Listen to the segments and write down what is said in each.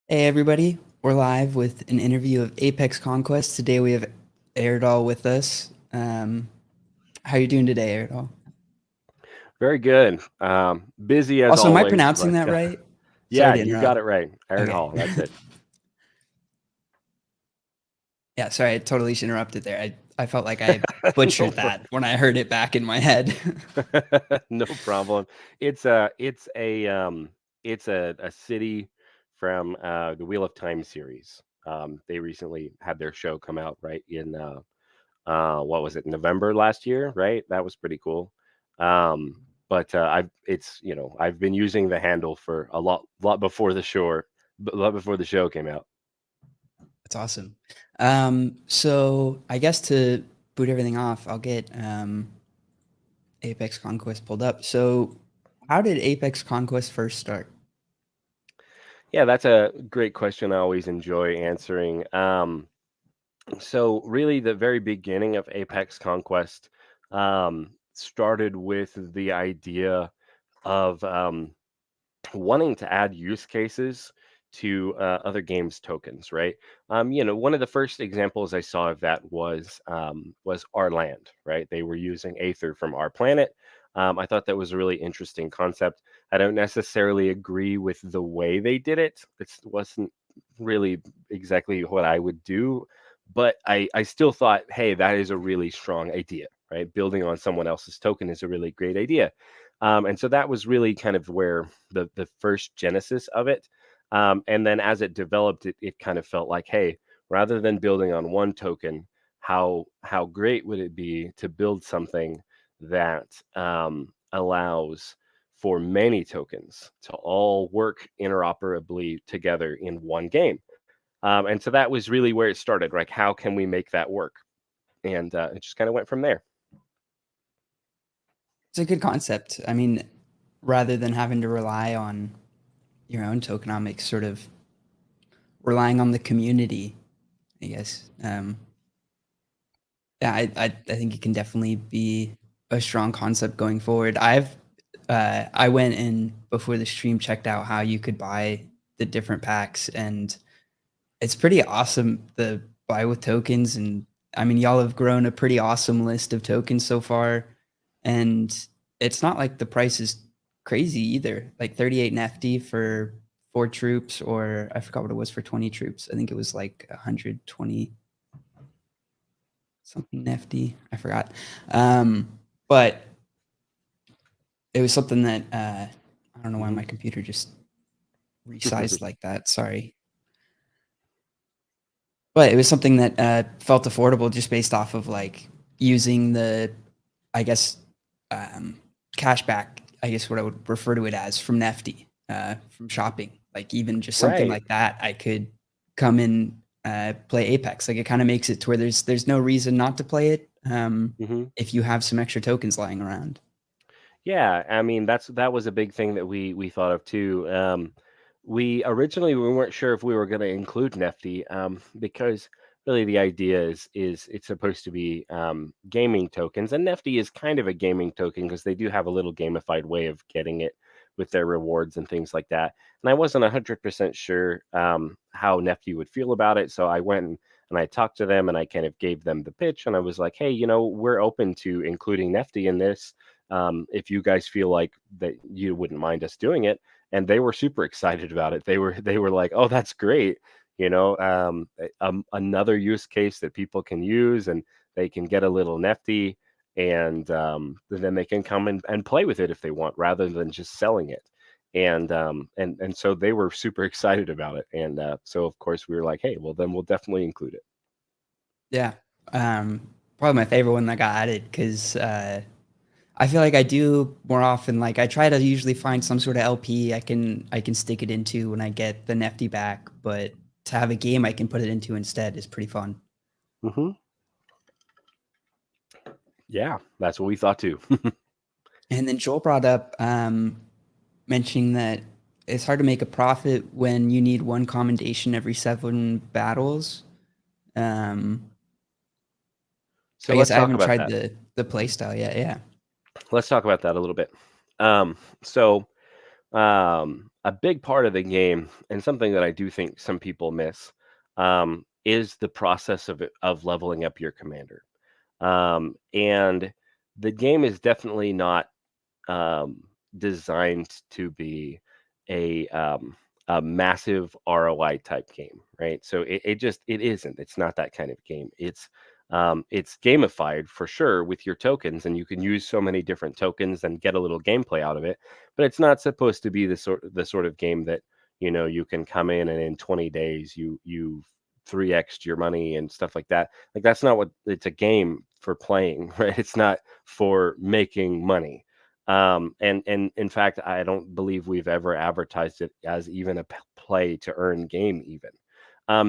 Hey everybody, we're live with an interview of Apex Conquest. Today we have Airdal with us. How you doing today, Airdal? Very good. Busy as Also, am I always, pronouncing but that right? Sorry yeah, to you got interrupt. it right. Aaron Okay. Hall, that's it. Yeah, sorry, I totally interrupted there. I felt like I No butchered problem. that when I heard it back in my head. No problem. It's a city from the Wheel of Time series. They recently had their show come out right in what was it, November last year, right? That was pretty cool. But I've been using the handle for a lot before the show came out. That's awesome. So I guess to boot everything off, I'll get Apex Conquest pulled up. So how did Apex Conquest first start? Yeah, that's a great question. I always enjoy answering. So really, the very beginning of Apex Conquest started with the idea of wanting to add use cases to other games tokens, right? One of the first examples I saw of that was Our Land, right? They were using Aether from Our Planet. I thought that was a really interesting concept. I don't necessarily agree with the way they did it. It wasn't really exactly what I would do, but I still thought, hey, that is a really strong idea, right? Building on someone else's token is a really great idea. And so that was really kind of where the first genesis of it. And then as it developed, it kind of felt like, hey, rather than building on one token, how great would it be to build something that allows for many tokens to all work interoperably together in one game? And so that was really where it started. Like, how can we make that work? And it just kind of went from there. It's a good concept. I mean, rather than having to rely on your own tokenomics, sort of relying on the community, I guess. Yeah, I think it can definitely be a strong concept going forward. I went in before the stream, checked out how you could buy the different packs, and it's pretty awesome. The buy with tokens, and I mean, y'all have grown a pretty awesome list of tokens so far, and it's not like the price is crazy either. Like 38 Nft for 4 troops, or I forgot what it was for 20 troops. I think it was like 120 something Nifty. I forgot. But it was something that I don't know why Hmm. my computer just resized like that. Sorry. But it was something that felt affordable just based off of like using the, I guess, um, cashback. I guess what I would refer to it as from Nifty, from shopping. Like even just something Right. like that, I could come and play Apex. Like it kind of makes it to where there's no reason not to play it Hmm. if you have some extra tokens lying around. Yeah, I mean that was a big thing that we thought of too. We weren't sure if we were going to include Nifty because really the idea is it's supposed to be gaming tokens, and Nifty is kind of a gaming token because they do have a little gamified way of getting it with their rewards and things like that. And I wasn't 100% sure how Nifty would feel about it, so I went and I talked to them and I kind of gave them the pitch, and I was like, hey, we're open to including Nifty in this if you guys feel like that you wouldn't mind us doing it. And they were super excited about it. They were like, oh, that's great. Another use case that people can use, and they can get a little nifty, and then they can come and play with it if they want, rather than just selling it. And so they were super excited about it. And so of course we were like, hey, well then we'll definitely include it. Yeah. Probably my favorite one that got added because I feel like I do more often. Like I try to usually find some sort of LP I can stick it into when I get the Nifty back, but to have a game I can put it into instead is pretty fun. Hmm. Yeah, that's what we thought too. And then Joel brought up mentioning that it's hard to make a profit when you need one commendation every 7 battles. Um, So I guess let's I talk haven't about tried that. the play style yet. Yeah. Let's talk about that a little bit. So a big part of the game, and something that I do think some people miss, is the process of leveling up your commander. And the game is definitely not um, designed to be a um, a massive ROI type game, right? So it isn't. It's not that kind of game. It's gamified for sure with your tokens, and you can use so many different tokens and get a little gameplay out of it. But it's not supposed to be the sort of game that you can come in and in 20 days you 3x your money and stuff like that. Like that's not what it's a game for playing, right? It's not for making money. And in fact, I don't believe we've ever advertised it as even a play to earn game even.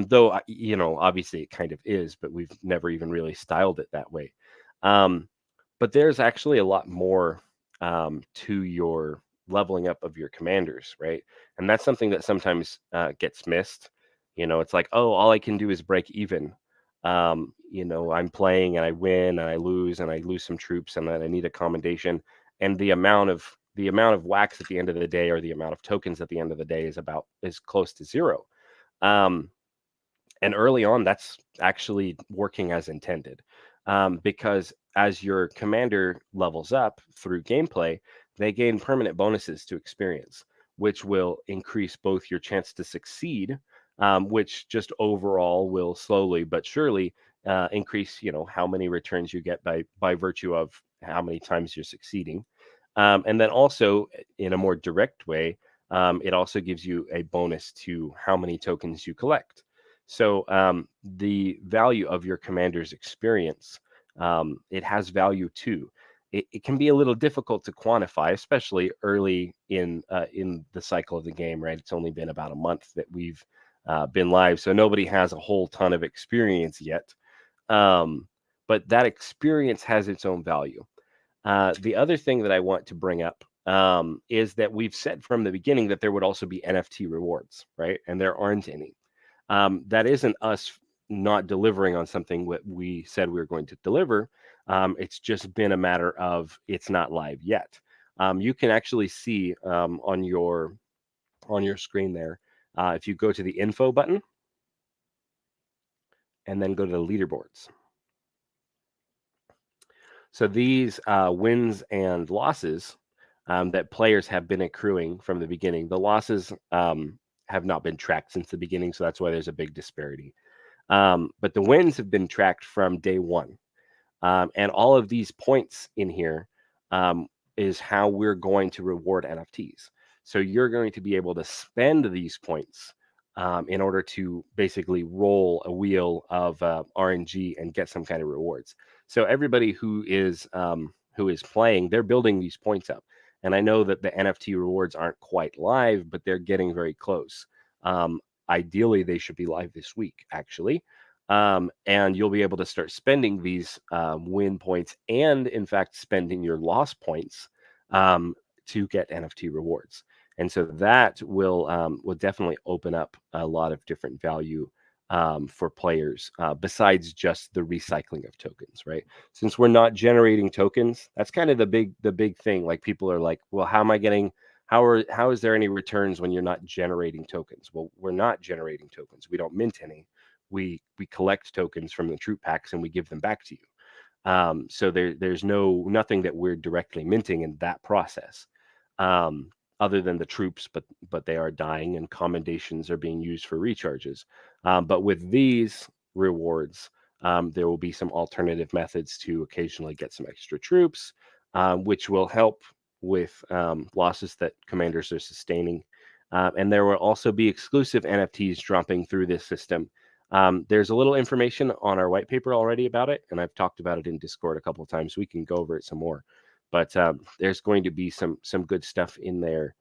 Though, obviously it kind of is, but we've never even really styled it that way. Um, but there's actually a lot more to your leveling up of your commanders, right? And that's something that sometimes gets missed. It's like, oh, all I can do is break even. I'm playing and I win and I lose some troops and then I need a commendation, and the amount of wax at the end of the day, or the amount of tokens at the end of the day, is close to zero. Um, and early on, that's actually working as intended, because as your commander levels up through gameplay, they gain permanent bonuses to experience, which will increase both your chance to succeed, which just overall will slowly but surely increase, how many returns you get by virtue of how many times you're succeeding. And then also, in a more direct way, it also gives you a bonus to how many tokens you collect. So the value of your commander's experience, it has value too. It can be a little difficult to quantify, especially early in the cycle of the game. Right, it's only been about a month that we've been live, so nobody has a whole ton of experience yet. Um, but that experience has its own value. The other thing that I want to bring up is that we've said from the beginning that there would also be NFT rewards, right? And there aren't any. That isn't us not delivering on something what we said we were going to deliver. It's just been a matter of it's not live yet. You can actually see on your screen there, if you go to the info button and then go to the leaderboards. So these wins and losses that players have been accruing from the beginning. The losses have not been tracked since the beginning, so that's why there's a big disparity. But the wins have been tracked from day one. And all of these points in here is how we're going to reward NFTs. So you're going to be able to spend these points in order to basically roll a wheel of RNG and get some kind of rewards. So everybody who is playing, they're building these points up. And I know that the NFT rewards aren't quite live, but they're getting very close. Ideally, they should be live this week, actually. And you'll be able to start spending these win points, and in fact spending your loss points to get NFT rewards. And so that will definitely open up a lot of different value for players, besides just the recycling of tokens, right? Since we're not generating tokens, that's kind of the big thing. Like, people are like, well, how is there any returns when you're not generating tokens? Well, we're not generating tokens. We don't mint any. We collect tokens from the troop packs and we give them back to you. So there's nothing that we're directly minting in that process, other than the troops, but they are dying and commendations are being used for recharges. But with these rewards, there will be some alternative methods to occasionally get some extra troops, which will help with losses that commanders are sustaining. And there will also be exclusive NFTs dropping through this system. There's a little information on our white paper already about it, and I've talked about it in Discord a couple of times. We can go over it some more, but there's going to be some good stuff in there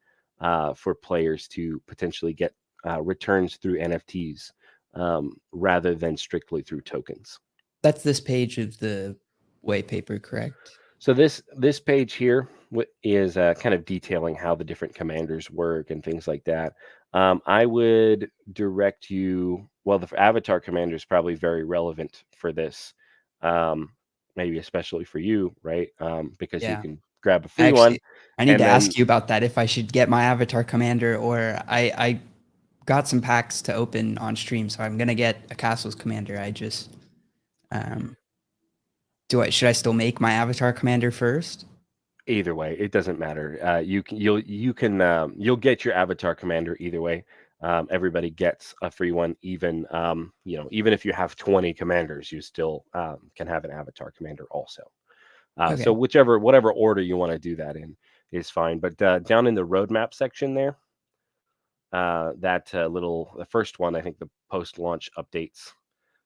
for players to potentially get returns through NFTs, rather than strictly through tokens. That's this page of the white paper, correct? So this page here is kind of detailing how the different commanders work and things like that. I would direct you. Well, the avatar commander is probably very relevant for this, maybe especially for you, right? Because you Yeah. can grab a free one, Actually, I need and to then ask you about that, if I should get my avatar commander, or I got some packs to open on stream, so I'm gonna get a castles commander. I just um should I still make my avatar commander first? either way, it doesn't matter. You'll get your avatar commander either way. Everybody gets a free one, even even if you have 20 commanders, you still can have an avatar commander also. So Okay. whatever order you want to do that in is fine. But down in the roadmap section there, the first one, I think the post launch updates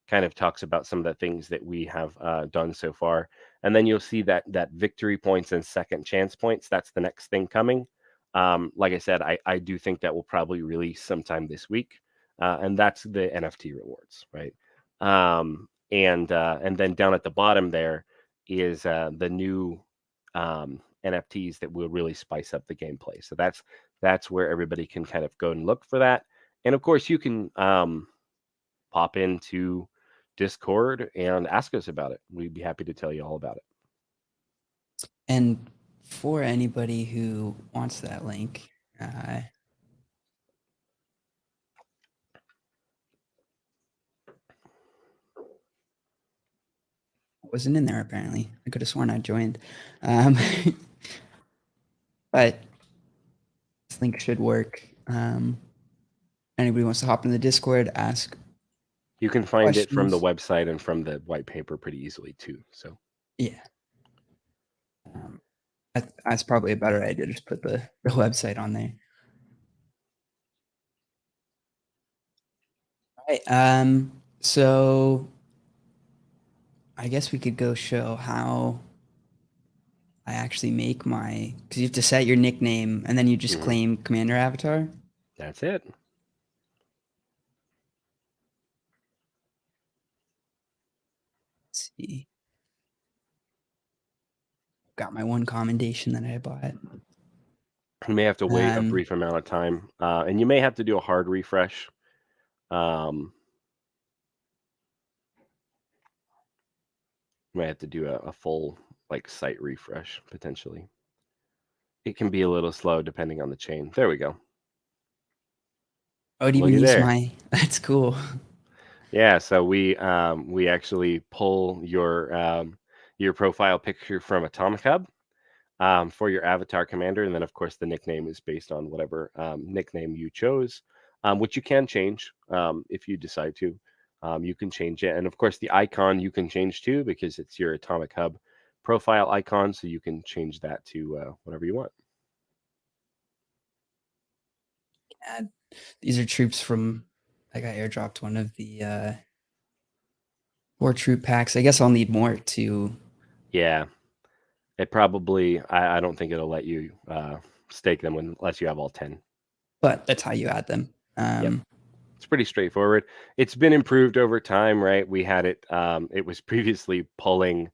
kind of talks about some of the things that we have done so far. And then you'll see that victory points and second chance points. That's the next thing coming. Like I said, I do think that will probably release sometime this week, and that's the NFT rewards, right? And then down at the bottom there is the new NFTs that will really spice up the gameplay. So that's where everybody can kind of go and look for that. And of course, you can pop into Discord and ask us about it. We'd be happy to tell you all about it. And for anybody who wants that link, wasn't in there apparently. I could have sworn I joined. But this link should work. Anybody wants to hop in the Discord, ask You can find it from the questions. website and from the white paper pretty easily too. So Yeah. That's probably a better idea. Just put the website on there. All right. So I guess we could go show how I actually make my, because you have to set your nickname and then you just claim commander avatar. that's it. Let's see. Got my one commendation that I bought. You may have to wait a brief amount of time, and you may have to do a hard refresh. You might have to do a full site refresh potentially. It can be a little slow depending on the chain. There we go. Oh, it even Looky used there. my, that's cool. Yeah, so we actually pull your profile picture from Atomic Hub for your avatar commander, and then of course the nickname is based on whatever nickname you chose, which you can change if you decide to. You can change it, and of course the icon you can change too because it's your Atomic Hub profile icon, so you can change that to whatever you want. Yeah, these are troops from, I got airdropped one of the 4 troop packs. I guess I'll need more to. Yeah, it probably. I don't think it'll let you stake them unless you have all 10. But that's how you add them. Yep. It's pretty straightforward. It's been improved over time, right? We had it. It was previously pulling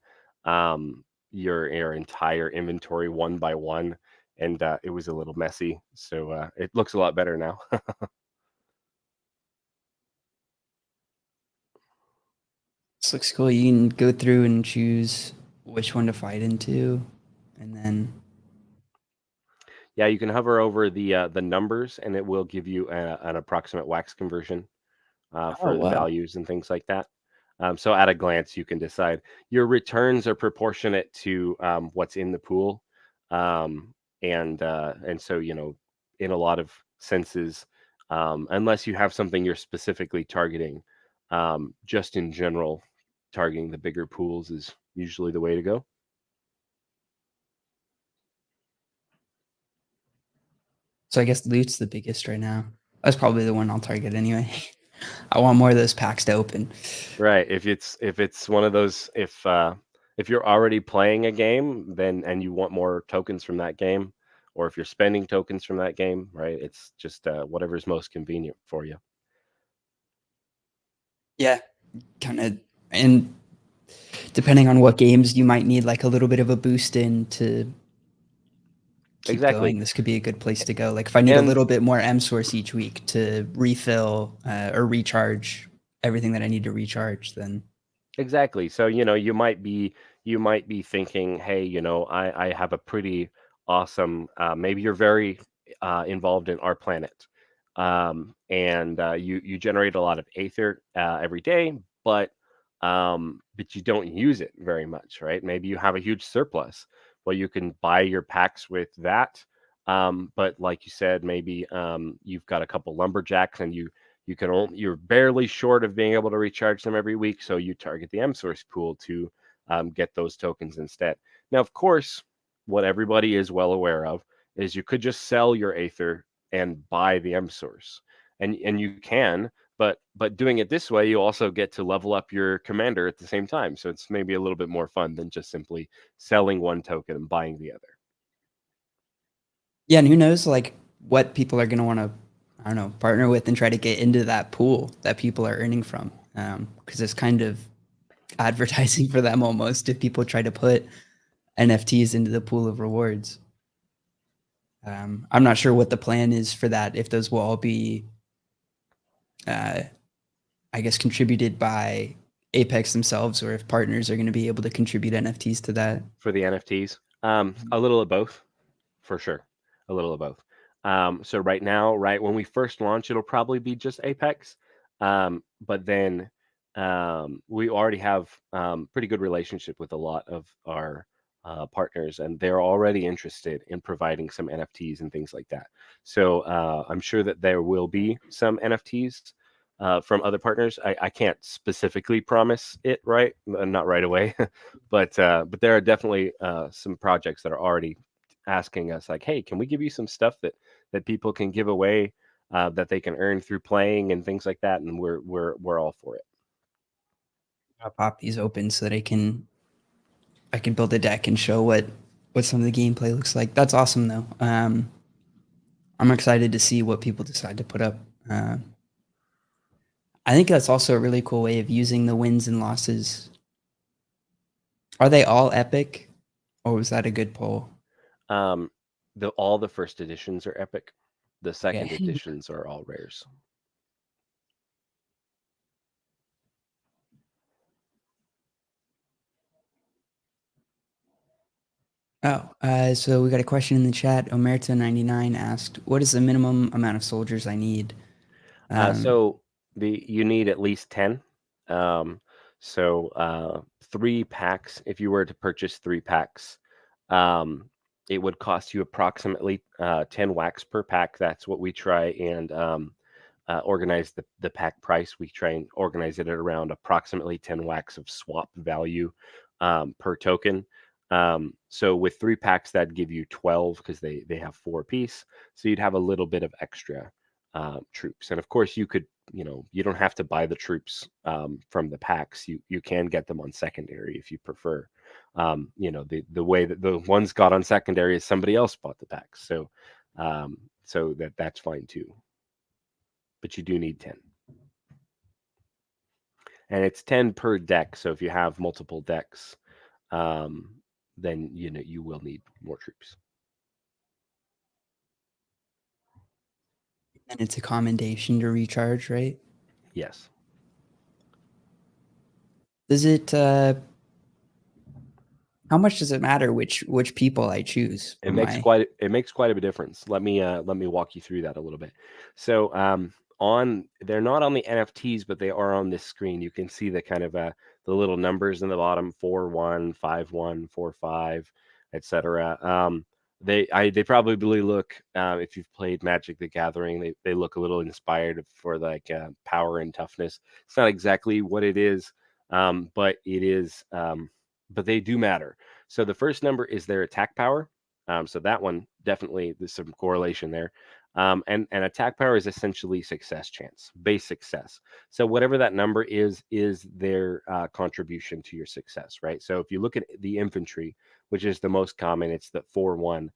your entire inventory one by one, and it was a little messy. So it looks a lot better now. This looks cool. You can go through and choose which one to fight into, and then Yeah, you can hover over the numbers, and it will give you an approximate wax conversion oh for the wow, values and things like that. So at a glance, you can decide your returns are proportionate to what's in the pool, and so in a lot of senses, unless you have something you're specifically targeting, just in general, targeting the bigger pools is usually the way to go. so I guess loot's the biggest right now. That's probably the one I'll target anyway. I want more of those packs to open. Right. If it's one of those, if you're already playing a game, then and you want more tokens from that game, or if you're spending tokens from that game, right? It's just whatever's most convenient for you. Yeah, kind of, and depending on what games you might need, like a little bit of a boost in to keep Exactly. going. This could be a good place to go. Like if I need a And little bit more M source each week to refill or recharge everything that I need to recharge, then exactly. So, you you might be thinking, hey, I have a pretty awesome, maybe you're very involved in our planet. And you generate a lot of Aether every day, but you don't use it very much, right? Maybe you have a huge surplus. Well, you can buy your packs with that. But like you said, maybe you've got a couple lumberjacks and you're barely short of being able to recharge them every week, so you target the M source pool to get those tokens instead. Now, of course, what everybody is well aware of is you could just sell your Aether and buy the M source, and you can, but doing it this way, you also get to level up your commander at the same time. So it's maybe a little bit more fun than just simply selling one token and buying the other. Yeah, and who knows like what people are going to want to, I don't know, partner with and try to get into that pool that people are earning from. Because it's kind of advertising for them almost if people try to put NFTs into the pool of rewards. I'm not sure what the plan is for that. If those will all be, I guess, contributed by Apex themselves, or if partners are going to be able to contribute NFTs to that. For the NFTs, a little of both, for sure, a little of both. So right now, right when we first launch, it'll probably be just Apex, but then we already have pretty good relationship with a lot of our partners, and they're already interested in providing some NFTs and things like that. So I'm sure that there will be some NFTs from other partners. I can't specifically promise it, right? Not right away, but there are definitely some projects that are already asking us like, hey, can we give you some stuff that people can give away, that they can earn through playing and things like that, and we're all for it. I'll pop these open so that I can build a deck and show what some of the gameplay looks like. That's awesome though. I'm excited to see what people decide to put up. I think that's also a really cool way of using the wins and losses. Are they all epic, or was that a good poll? Um, all the first editions are epic. The second Okay. editions are all rares. Oh, so we got a question in the chat. Omerta99 asked, "What is the minimum amount of soldiers I need?" So you need at least 10. Um, so 3 packs. If you were to purchase 3 packs, um, it would cost you approximately 10 wax per pack. That's what we try and organize the pack price. We try and organize it at around approximately 10 wax of swap value per token. So with 3 packs, that'd give you 12 because they have 4 apiece. So you'd have a little bit of extra troops. And of course, you could, you don't have to buy the troops from the packs. You can get them on secondary if you prefer. The way that the ones got on secondary is somebody else bought the packs. So that's fine too. But you do need 10. And it's 10 per deck. So if you have multiple decks, then you will need more troops. And it's a commendation to recharge, right? Yes. Does it? How much does it matter which people I choose It for makes my? quite a bit difference. Let me walk you through that a little bit. So they're not on the NFTs, but they are on this screen. You can see the kind of the little numbers in the bottom: 4-1, 5-1, 4-5, etc. They probably look, if you've played Magic the Gathering, they look a little inspired for like power and toughness. It's not exactly what it is, but it is. But they do matter. So the first number is their attack power. So that one, definitely there's some correlation there. And attack power is essentially success chance, base success. So whatever that number is their contribution to your success, right? So if you look at the infantry, which is the most common, it's the 4-1.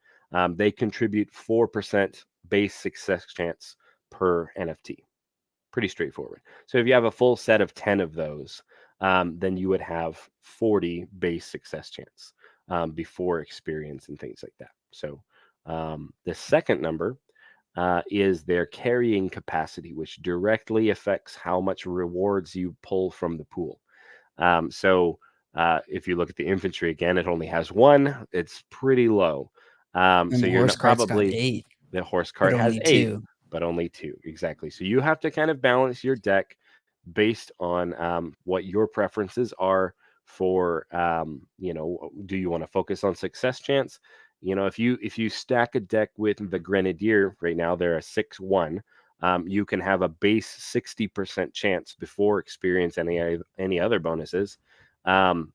They contribute 4% base success chance per NFT. Pretty straightforward. So if you have a full set of 10 of those, then you would have 40 base success chance before experience and things like that. So the second number is their carrying capacity, which directly affects how much rewards you pull from the pool. So If you look at the infantry again, it only has one. It's pretty low. And So the you're horse not cart's got probably 8, the horse but cart has only 8, 2. but only 2 exactly. So you have to kind of balance your deck based on what your preferences are for do you want to focus on success chance? If you stack a deck with the Grenadier right now, they're a 6/1. You can have a base 60% chance before experience any other bonuses. Um,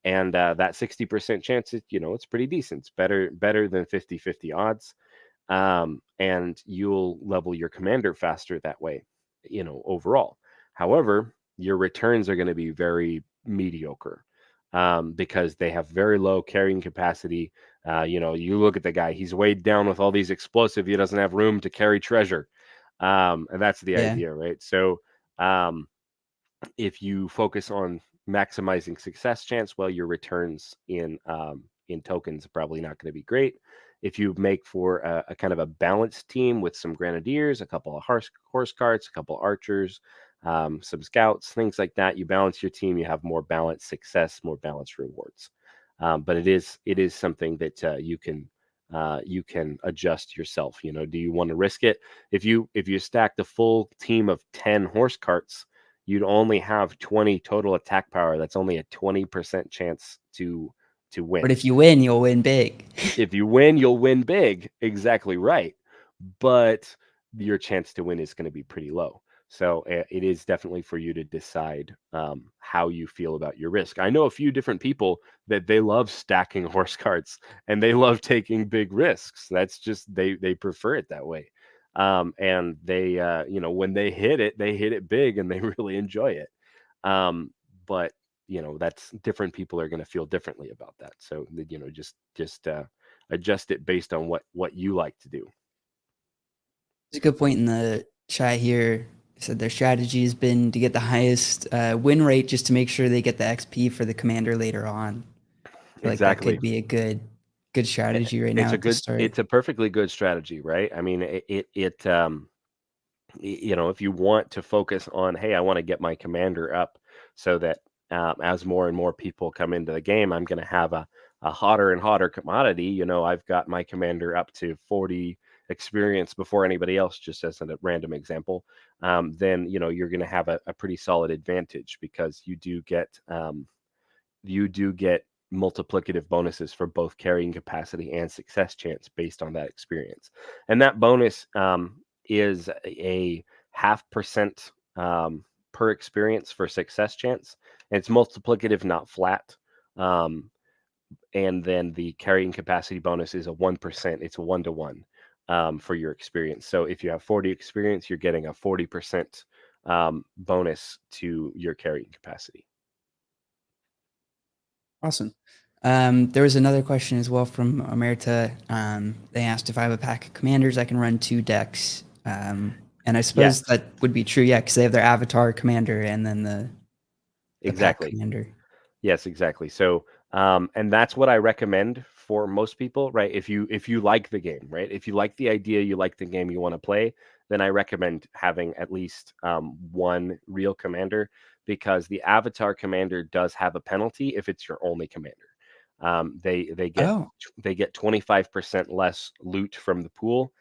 and that 60% chance, it's pretty decent. It's better than 50/50 odds. And you'll level your commander faster that way, overall. However, your returns are going to be very mediocre because they have very low carrying capacity. You look at the guy, he's weighed down with all these explosive, he doesn't have room to carry treasure. And that's the Yeah. idea, right? So um, if you focus on maximizing success chance, well, your returns in tokens are probably not going to be great. If you make for a kind of a balanced team with some grenadiers, a couple of horse carts, a couple archers, some scouts, things like that, you balance your team. You have more balanced success, more balanced rewards. But it is something that you can adjust yourself. Do you want to risk it? If you stack the full team of 10 horse carts, you'd only have 20 total attack power. That's only a 20% chance to But win. if you win, you'll win big. If you win, you'll win big. Exactly right. But your chance to win is going to be pretty low. So it is definitely for you to decide how you feel about your risk. I know a few different people that they love stacking horse carts and they love taking big risks. That's just they prefer it that way. And they when they hit it big and they really enjoy it. But that's different people are going to feel differently about that. So just adjust it based on what you like to do. There's a good point in the chat here. It said their strategy has been to get the highest win rate just to make sure they get the XP for the commander later on. I feel like that Exactly. could be a good strategy right It's now a at the good start. it's a perfectly good strategy, right? I mean, if you want to focus on, hey, I want to get my commander up so that as more and more people come into the game, I'm going to have a hotter and hotter commodity. I've got my commander up to 40 experience before anybody else, just as a random example. Then you're going to have a pretty solid advantage because you do get multiplicative bonuses for both carrying capacity and success chance based on that experience. And that bonus is a 0.5% per experience for success chance. And it's multiplicative, not flat. And then the carrying capacity bonus is a 1%. It's a 1-to-1 for your experience. So if you have 40 experience, you're getting a 40% bonus to your carrying capacity. Awesome. There was another question as well from Omerta. They asked if I have a pack of commanders, I can run 2 decks. And I suppose Yes, that would be true, yeah, because they have their avatar commander and then the pack exactly. commander. Yes, exactly. So, and that's what I recommend for most people, right? If you like the game, right? If you like the idea, you like the game, you want to play, then I recommend having at least one real commander because the avatar commander does have a penalty if it's your only commander. They get Oh, 25% less loot from the pool,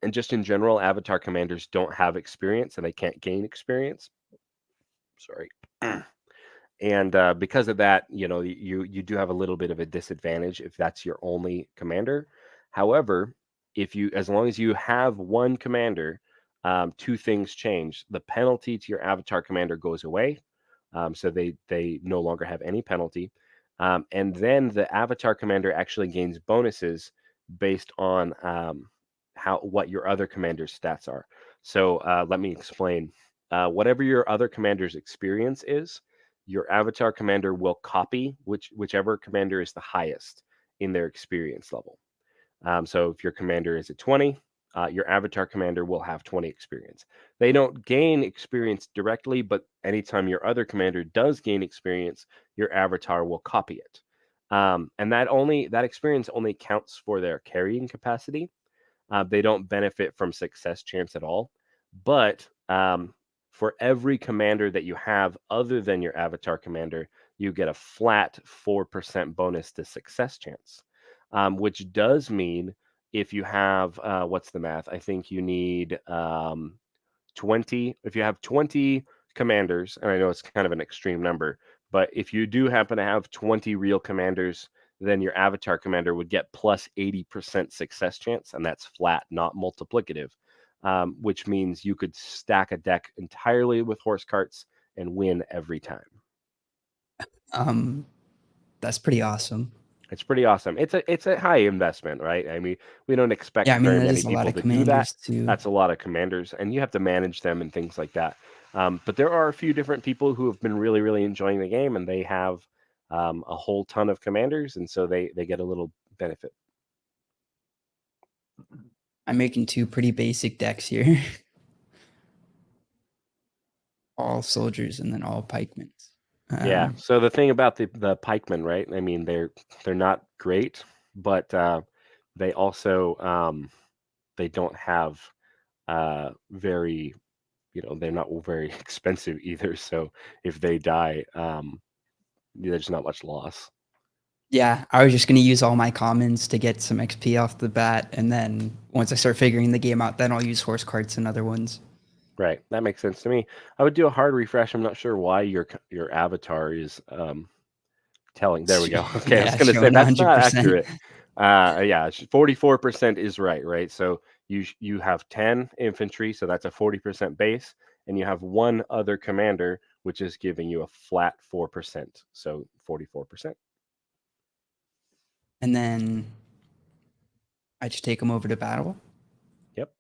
and just in general, avatar commanders don't have experience and they can't gain experience. Sorry. And because of that, you do have a little bit of a disadvantage if that's your only commander. However, as long as you have one commander, two things change. The penalty to your avatar commander goes away, so they no longer have any penalty. And then the avatar commander actually gains bonuses based on what your other commander's stats are. So let me explain. Whatever your other commander's experience is, your avatar commander will copy whichever commander is the highest in their experience level. So if your commander is at 20, your avatar commander will have 20 experience. They don't gain experience directly, but anytime your other commander does gain experience, your avatar will copy it. And that experience only counts for their carrying capacity. They don't benefit from success chance at all. But for every commander that you have other than your avatar commander, you get a flat 4% bonus to success chance, which does mean if you have, what's the math? I think you need 20. If you have 20 commanders, and I know it's kind of an extreme number, but if you do happen to have 20 real commanders, then your avatar commander would get plus 80% success chance, and that's flat, not multiplicative, which means you could stack a deck entirely with horse carts and win every time. That's pretty awesome. It's pretty awesome. It's a high investment, right? I mean, we don't expect Yeah, I mean, very that many is a lot people of to do that. commanders too. That's a lot of commanders, and you have to manage them and things like that. But there are a few different people who have been really, really enjoying the game, and they have a whole ton of commanders, and so they get a little benefit. I'm making 2 pretty basic decks here. All soldiers and then all pikemen. Yeah. So the thing about the pikemen, right? I mean, they're not great, but they also they don't have very, they're not very expensive either. So if they die, there's not much loss. Yeah, I was just gonna use all my commons to get some XP off the bat, and then once I start figuring the game out, then I'll use horse carts and other ones. Right. That makes sense to me. I would do a hard refresh. I'm not sure why your avatar is telling. There we go. Okay, I was Yeah, going to say showing that's not 100%. accurate. Yeah, 44% is right. So you have 10 infantry, so that's a 40% base, and you have one other commander, which is giving you a flat 4%, so 44%. And then I just take them over to battle. Yep.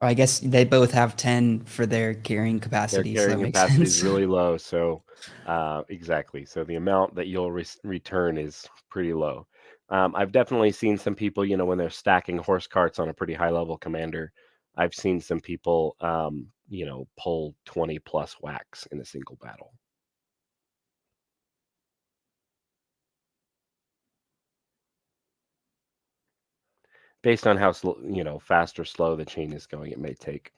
I guess they both have 10 for their carrying Their capacity, so that carrying makes capacity is sense. really low, so exactly. So the amount that you'll return is pretty low. I've definitely seen some people, when they're stacking horse carts on a pretty high level commander, I've seen some people, pull 20 plus whacks in a single battle. Based on how slow, fast or slow the chain is going, it may take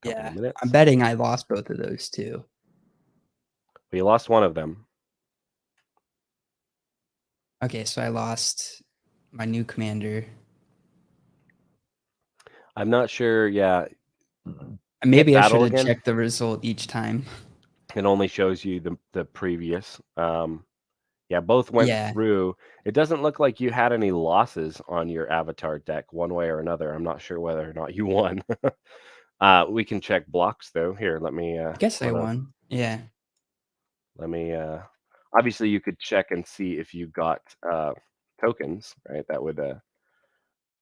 a couple of Yeah, I'm minutes. betting I lost both of those too. We lost one of them. Okay, so I lost my new commander. I'm not sure. Yeah. Hit Maybe I should battle have again. checked the result each time. It only shows you the previous. Yeah, both went Yeah, through. It doesn't look like you had any losses on your avatar deck one way or another. I'm not sure whether or not you won. We can check blocks though. Here, let me I guess I pull it up. won. Yeah. Let me obviously you could check and see if you got tokens, right? That would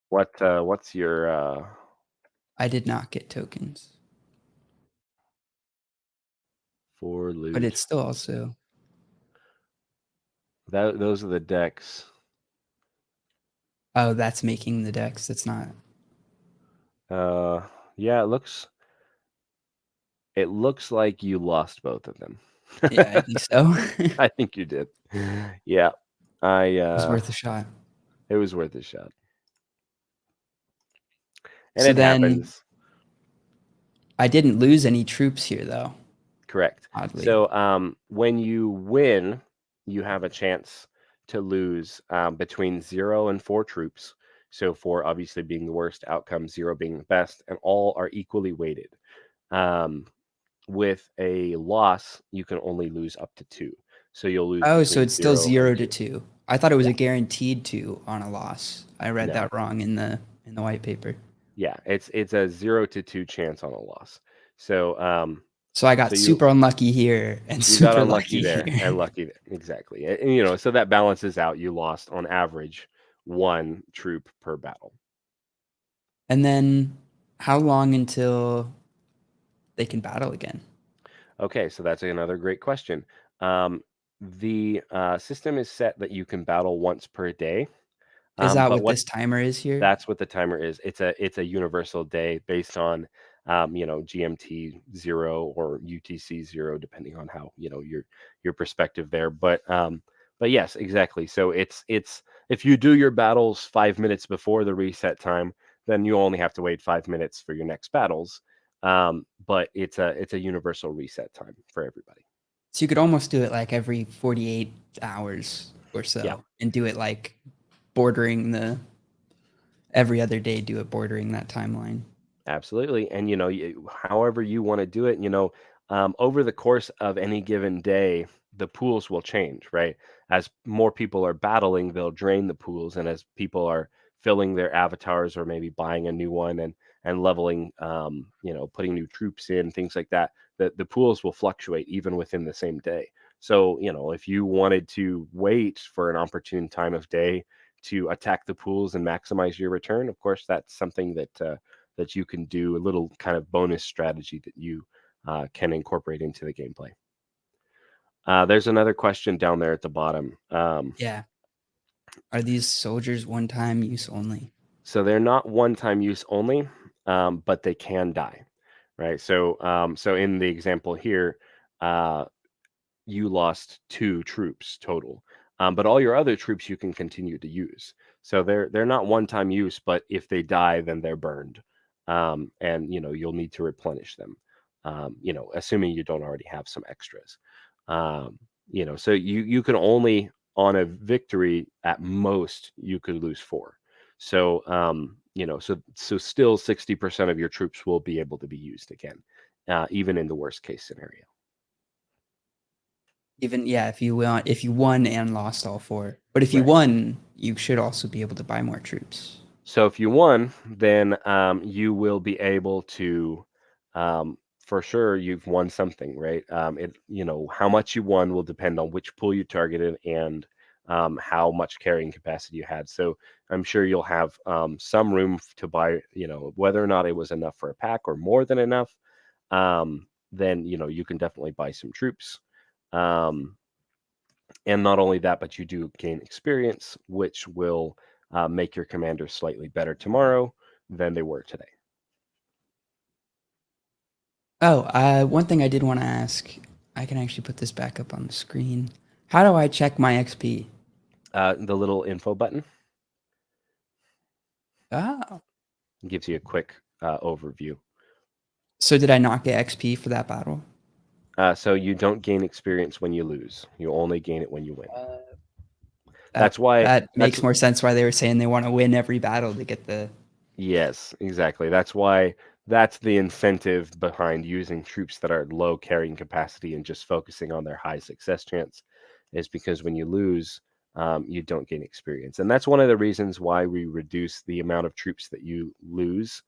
what's your I did not get tokens, for but loot? it's still also Those are the decks. oh, that's making the decks. It's not. Yeah, it looks like you lost both of them. Yeah, I think so. It I think you did. Yeah. was worth a shot. It was worth a shot. And So it then happens. I didn't lose any troops here though, Correct. oddly. So when you win, you have a chance to lose between 0 and 4 troops. So 4 obviously being the worst outcome, 0 being the best, and all are equally weighted. With a loss, you can only lose up to 2. So you'll lose Oh, so between it's still 0 and 0 to 2. 2. I thought it was Yeah. a guaranteed 2 on a loss. I read No. that wrong in the white paper. Yeah, it's a 0 to 2 chance on a loss. So So I so got super unlucky here and you got super unlucky lucky there here. and lucky there. Exactly. And so that balances out. You lost on average 1 troop per battle. And then how long until they can battle again? Okay, so that's another great question. The system is set that you can battle once per day. Is that But what what this timer is here? That's what the timer is. It's a universal day based on GMT 0 or UTC 0, depending on how your perspective there. But yes, exactly. So it's if you do your battles 5 minutes before the reset time, then you only have to wait 5 minutes for your next battles. But it's a universal reset time for everybody. So you could almost do it like every 48 hours or Yeah. so and do it like bordering the every other day, do it bordering that timeline. Absolutely. And, however you want to do it, over the course of any given day, the pools will change, right? As more people are battling, they'll drain the pools. And as people are filling their avatars or maybe buying a new one and leveling, putting new troops in, things like that, the pools will fluctuate even within the same day. So, if you wanted to wait for an opportune time of day to attack the pools and maximize your return, of course, that's something that you can do, a little kind of bonus strategy that you can incorporate into the gameplay. There's another question down there at the bottom. Yeah. Are these soldiers one-time use only? So they're not one-time use only, but they can die, right? So in the example here, uh, you lost 2 troops total. But all your other troops you can continue to use. So they're not one-time use, but if they die, then they're burned. And you'll need to replenish them. Assuming you don't already have some extras. So you can only on a victory at most you could lose 4. So so still 60% of your troops will be able to be used again, even in the worst case scenario. Even yeah, if you won and lost all 4. But if you Right. won, you should also be able to buy more troops. So if you won, then you will be able to, for sure, you've won something, right? How much you won will depend on which pool you targeted and how much carrying capacity you had. So I'm sure you'll have some room to buy, whether or not it was enough for a pack or more than enough. Then you can definitely buy some troops. Um, and not only that, but you do gain experience, which will make your commanders slightly better tomorrow than they were today. Oh, one thing I did want to ask, I can actually put this back up on the screen. How do I check my XP? The little info button Oh. gives you a quick overview. So did I not get XP for that battle? So you don't gain experience when you lose. You only gain it when you win. Uh, That's that why. that That's makes more sense why they were saying they want to win every battle to get the Yes, exactly. That's why that's the incentive behind using troops that are low carrying capacity and just focusing on their high success chance, is because when you lose, you don't gain experience. And that's one of the reasons why we reduce the amount of troops that you lose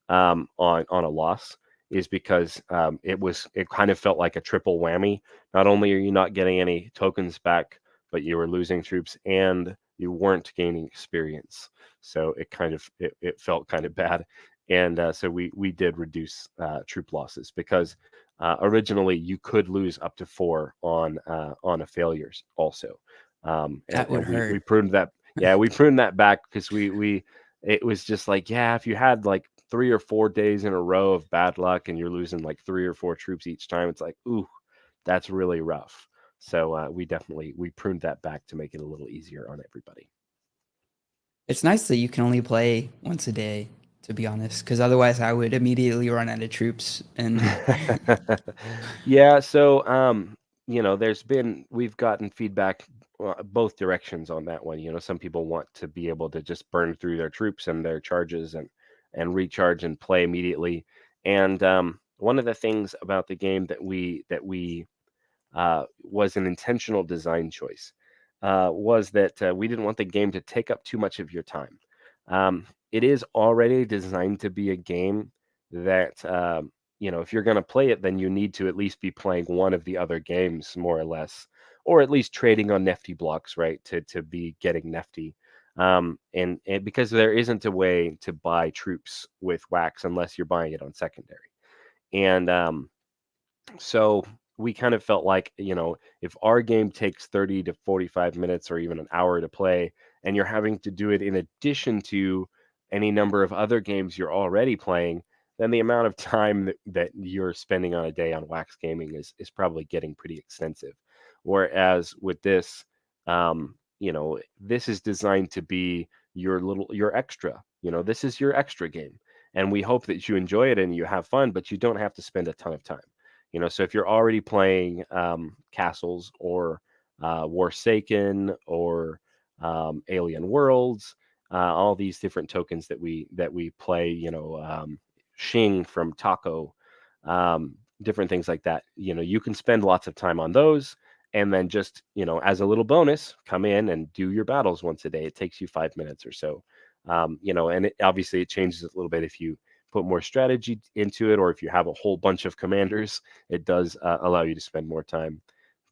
on a loss, is because it kind of felt like a triple whammy. Not only are you not getting any tokens back, but you were losing troops and you weren't gaining experience. So it felt kind of bad, and so we did reduce troop losses because originally you could lose up to 4 on a failures also, and that would and we hurt. pruned that. Yeah, we pruned that back because we it was just like, yeah, if you had like 3 or 4 days in a row of bad luck and you're losing like 3 or 4 troops each time, it's like, ooh, that's really rough. So we pruned that back to make it a little easier on everybody. It's nice that you can only play once a day, to be honest, because otherwise I would immediately run out of troops. And Yeah, so we've gotten feedback both directions on that one. Some people want to be able to just burn through their troops and their charges and recharge and play immediately. And one of the things about the game that we was an intentional design choice, was that we didn't want the game to take up too much of your time. It is already designed to be a game that, if you're going to play it, then you need to at least be playing one of the other games, more or less, or at least trading on Nifty blocks, right, to be getting Nifty. And because there isn't a way to buy troops with wax unless you're buying it on secondary. And so we kind of felt like, if our game takes 30 to 45 minutes or even an hour to play, and you're having to do it in addition to any number of other games you're already playing, then the amount of time that you're spending on a day on Wax Gaming is probably getting pretty extensive. Whereas with this, this is designed to be your extra. This is your extra game. and we hope that you enjoy it and you have fun, but you don't have to spend a ton of time. So if you're already playing Castles or Warsaken or Alien Worlds, all these different tokens that we play, Shing from Taco, different things like that. You can spend lots of time on those, and then just as a little bonus, come in and do your battles once a day. It takes you 5 minutes or so. And obviously it changes a little bit if you put more strategy into it, or if you have a whole bunch of commanders, it does allow you to spend more time.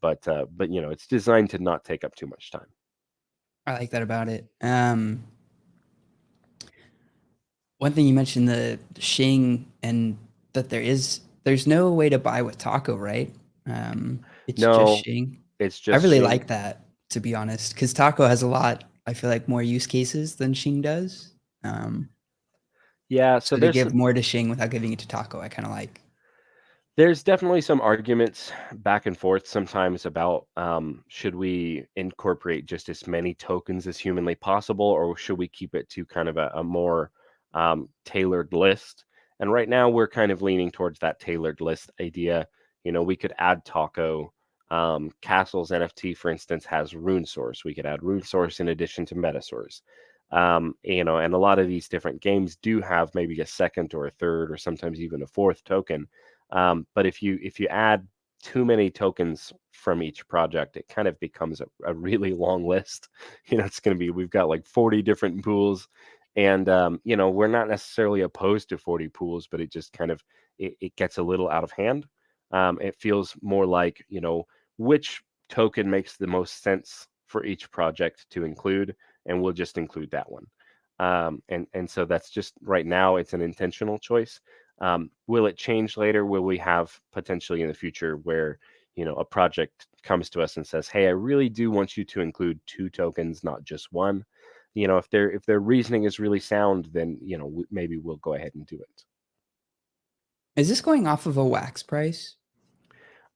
But it's designed to not take up too much time. I like that about it. One thing you mentioned, the Shing, and that there's no way to buy with Taco, right? It's just No, Shing. it's I just really Shing. like that, to be honest, because Taco has a lot, I feel like, more use cases than Shing does. Um, Yeah, so so to give more to Shing without giving it to Taco, I kind of like. there's definitely some arguments back and forth sometimes about should we incorporate just as many tokens as humanly possible, or should we keep it to kind of a more tailored list? And right now we're kind of leaning towards that tailored list idea. We could add Taco. Castle's NFT, for instance, has Rune Source. We could add Rune Source in addition to Meta Source. And a lot of these different games do have maybe a second or a third or sometimes even a fourth token. But if you add too many tokens from each project, it kind of becomes a really long list. It's going to be, we've got like 40 different pools, and we're not necessarily opposed to 40 pools, but it just kind of it gets a little out of hand. It feels more like which token makes the most sense for each project to include, and we'll just include that one. And so that's just right now it's an intentional choice. Will it change later? Will we have potentially in the future where a project comes to us and says, "Hey, I really do want you to include 2 tokens, not just one." If their reasoning is really sound, then maybe we'll go ahead and do it. Is this going off of a wax price?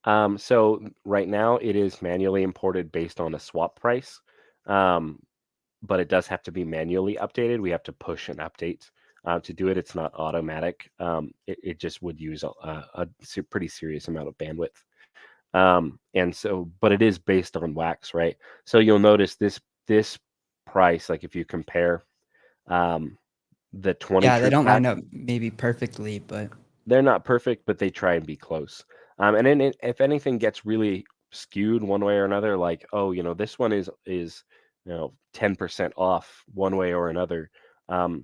So right now it is manually imported based on a swap price. Um, but it does have to be manually updated. We have to push an update to do it. It's not automatic. It just would use a pretty serious amount of bandwidth. And so, but it is based on wax, right? So you'll notice this price, like if you compare um, the 20 Yeah, they troop don't pack, line up maybe perfectly, but they're not perfect, but they try and be close. And then if anything gets really skewed one way or another, like, oh, this one is 10% off one way or another, um,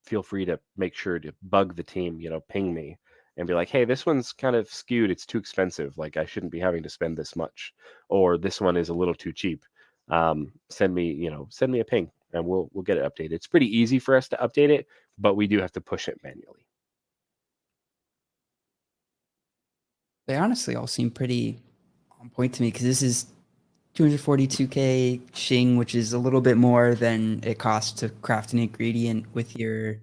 feel free to make sure to bug the team, ping me and be like, hey, this one's kind of skewed. It's too expensive. Like I shouldn't be having to spend this much, or this one is a little too cheap. Send me a ping and we'll get it updated. It's pretty easy for us to update it, but we do have to push it manually. they honestly all seem pretty on point to me, because this is 242K Shing, which is a little bit more than it costs to craft an ingredient with your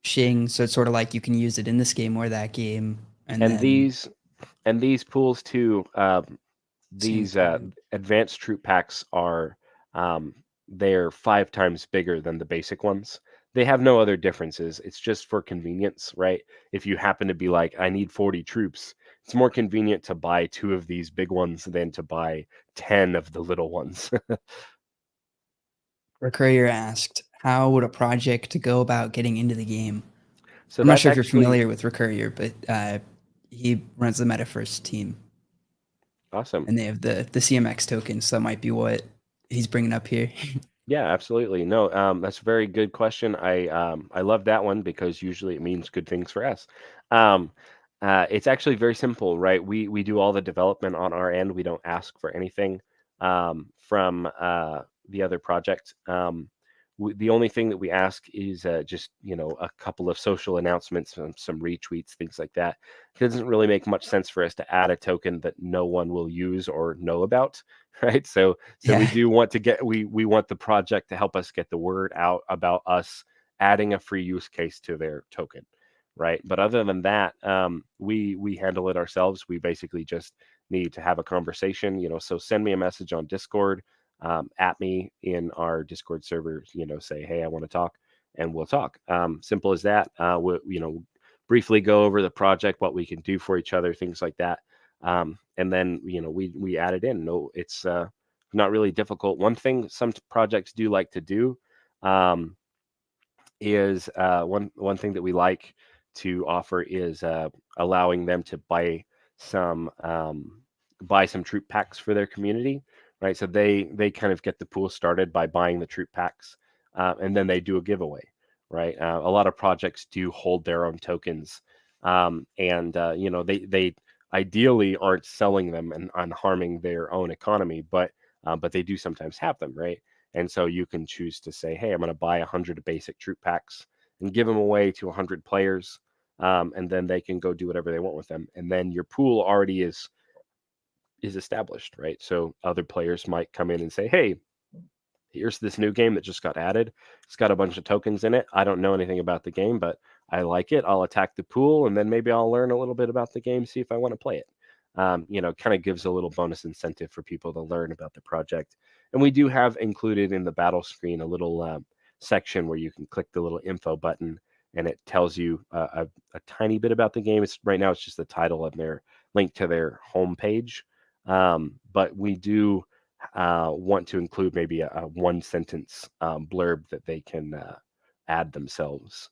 Shing. So it's sort of like you can use it in this game or that game, and And then these pools too, same these thing. advanced troop packs are um, they're 5 times bigger than the basic ones. They have no other differences. It's just for convenience, right? If you happen to be like, I need 40 troops, it's more convenient to buy 2 of these big ones than to buy 10 of the little ones. Recurrier asked, "How would a project go about getting into the game?" So I'm not that's sure if you're actually familiar with Recurrier, but he runs the MetaFirst team, awesome. and they have the CMX token. So that might be what he's bringing up here. Yeah, absolutely. No, that's a very good question. I love that one because usually it means good things for us. Um, it's actually very simple, right? We do all the development on our end. We don't ask for anything from the other project. The only thing that we ask is just a couple of social announcements, some retweets, things like that. It doesn't really make much sense for us to add a token that no one will use or know about, right? So we Yeah. do want to we want the project to help us get the word out about us adding a free use case to their token, right? But other than that, we handle it ourselves. We basically just need to have a conversation, so send me a message on Discord, at me in our Discord server, say, hey, I want to talk, and we'll talk. Simple as that. We'll briefly go over the project, what we can do for each other, things like that. And then we add it in. No, it's not really difficult. One thing some projects do like to do is one thing that we like to offer is allowing them to some buy some troop packs for their community, right? So they kind of get the pool started by buying the troop packs, and then they do a giveaway, right? A lot of projects do hold their own tokens, and they ideally aren't selling them and harming their own economy, but they do sometimes have them, right? And so you can choose to say, hey, I'm going to buy 100 basic troop packs and give them away to 100 players, and then they can go do whatever they want with them. And then your pool already is established, right? So other players might come in and say, hey, here's this new game that just got added. It's got a bunch of tokens in it. I don't know anything about the game, but I like it. I'll attack the pool, and then maybe I'll learn a little bit about the game, see if I want to play it. Kind of gives a little bonus incentive for people to learn about the project. And we do have included in the battle screen a little section where you can click the little info button, and it tells you a tiny bit about the game. Right now it's just the title and their link to their homepage. But we do want to include maybe a one sentence blurb that they can add themselves,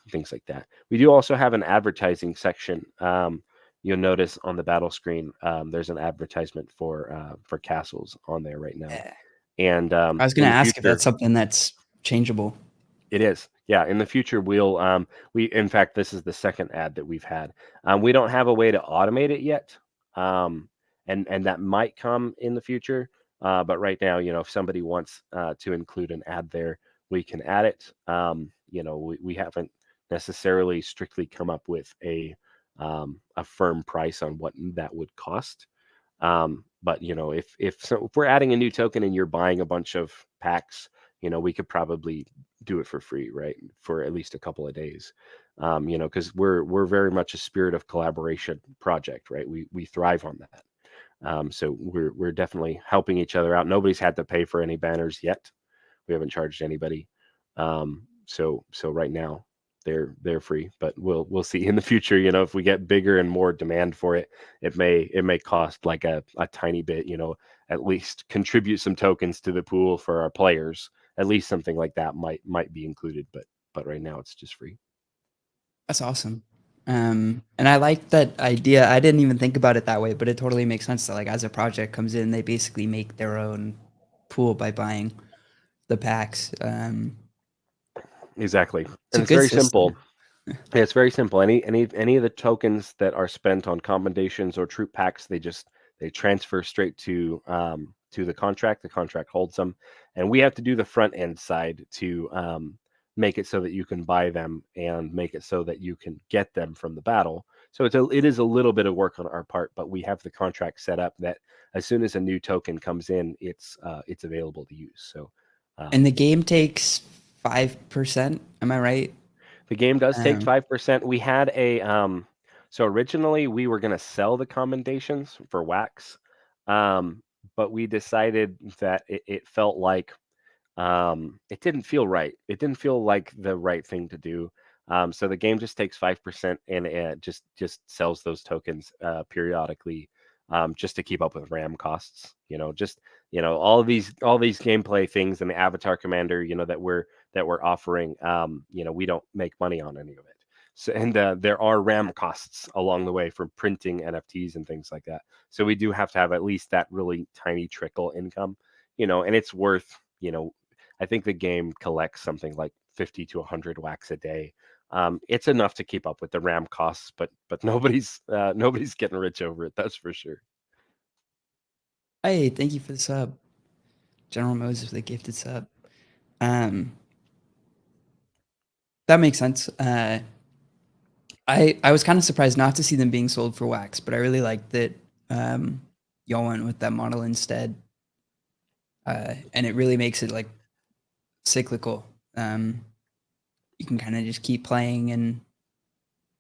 things like that. We do also have an advertising section. You'll notice on the battle screen there's an advertisement for castles on there right now. Yeah. And I was going to ask if that's something that's changeable. It is. Yeah. In the future, in fact, this is the second ad that we've had. We don't have a way to automate it yet. And that might come in the future. But right now, if somebody wants to include an ad there, we can add it. We haven't necessarily strictly come up with a firm price on what that would cost. But if we're adding a new token and you're buying a bunch of packs, we could probably do it for free, right? For at least a couple of days. Because we're very much a spirit of collaboration project, right? We thrive on that. So we're definitely helping each other out. Nobody's had to pay for any banners yet. We haven't charged anybody. So right now they're free, but we'll see in the future. If we get bigger and more demand for it, it may cost like a tiny bit. At least contribute some tokens to the pool for our players. At least something like that might be included, but right now it's just free. That's awesome. And I like that idea. I didn't even think about it that way, but it totally makes sense that, like, as a project comes in, they basically make their own pool by buying the packs. Exactly. It's a And it's good very system. simple. Yeah, it's very simple. Any of the tokens that are spent on commendations or troop packs, they transfer straight to the contract. The contract holds them, and we have to do the front end side to make it so that you can buy them and make it so that you can get them from the battle. So it is a little bit of work on our part, but we have the contract set up that as soon as a new token comes in, it's available to use. So And the game takes 5%. Am I right? the game does take 5%. We had so originally we were going to sell the commendations for wax, but we decided that it felt like it didn't feel right. It didn't feel like the right thing to do. So the game just takes 5% and it just sells those tokens periodically, just to keep up with RAM costs. All these gameplay things and the Avatar Commander, that we're offering. We don't make money on any of it. So, and there are RAM costs along the way for printing NFTs and things like that. So we do have to have at least that really tiny trickle income, and it's worth, I think the game collects something like 50 to 100 wax a day. It's enough to keep up with the RAM costs, but nobody's getting rich over it. That's for sure. Hey, thank you for the sub. General Moses with a gifted sub. That makes sense. I was kind of surprised not to see them being sold for wax, but I really liked that y'all went with that model instead. And it really makes it like cyclical. You can kind of just keep playing, and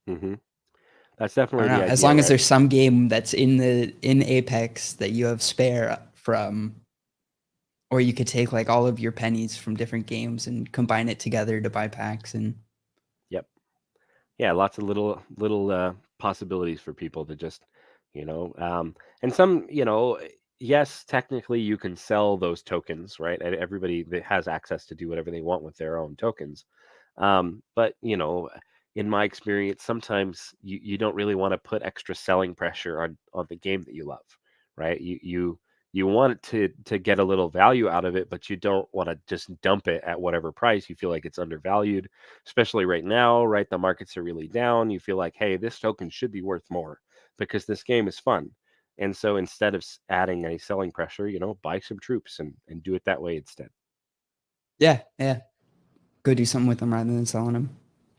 That's I definitely don't the know, idea. as long as right? there's some game that's in Apex that you have spare from, or you could take like all of your pennies from different games and combine it together to buy packs. And Yep. Yeah, lots of little possibilities for people to just, you know, and some, yes, technically you can sell those tokens, right? Everybody that has access to do whatever they want with their own tokens. But in my experience, sometimes you don't really want to put extra selling pressure on the game that you love, right? You want it to get a little value out of it, but you don't want to just dump it at whatever price. You feel like it's undervalued, especially right now, right? The markets are really down. You feel like, hey, this token should be worth more because this game is fun. And so instead of adding any selling pressure, buy some troops and do it that way instead. yeah, yeah, go do something with them rather than selling them.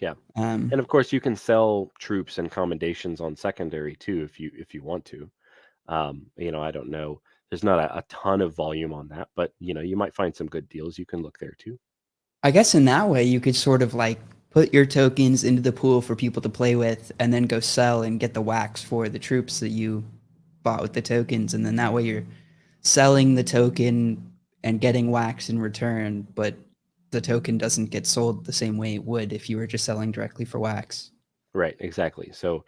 Yeah. Um, And of course, you can sell troops and commendations on secondary too if you want to. I don't know. There's not a ton of volume on that, but you might find some good deals. You can look there too. I guess in that way, you could sort of like put your tokens into the pool for people to play with, and then go sell and get the wax for the troops that you bought with the tokens, and then that way you're selling the token and getting wax in return, but the token doesn't get sold the same way it would if you were just selling directly for wax. Right, exactly. So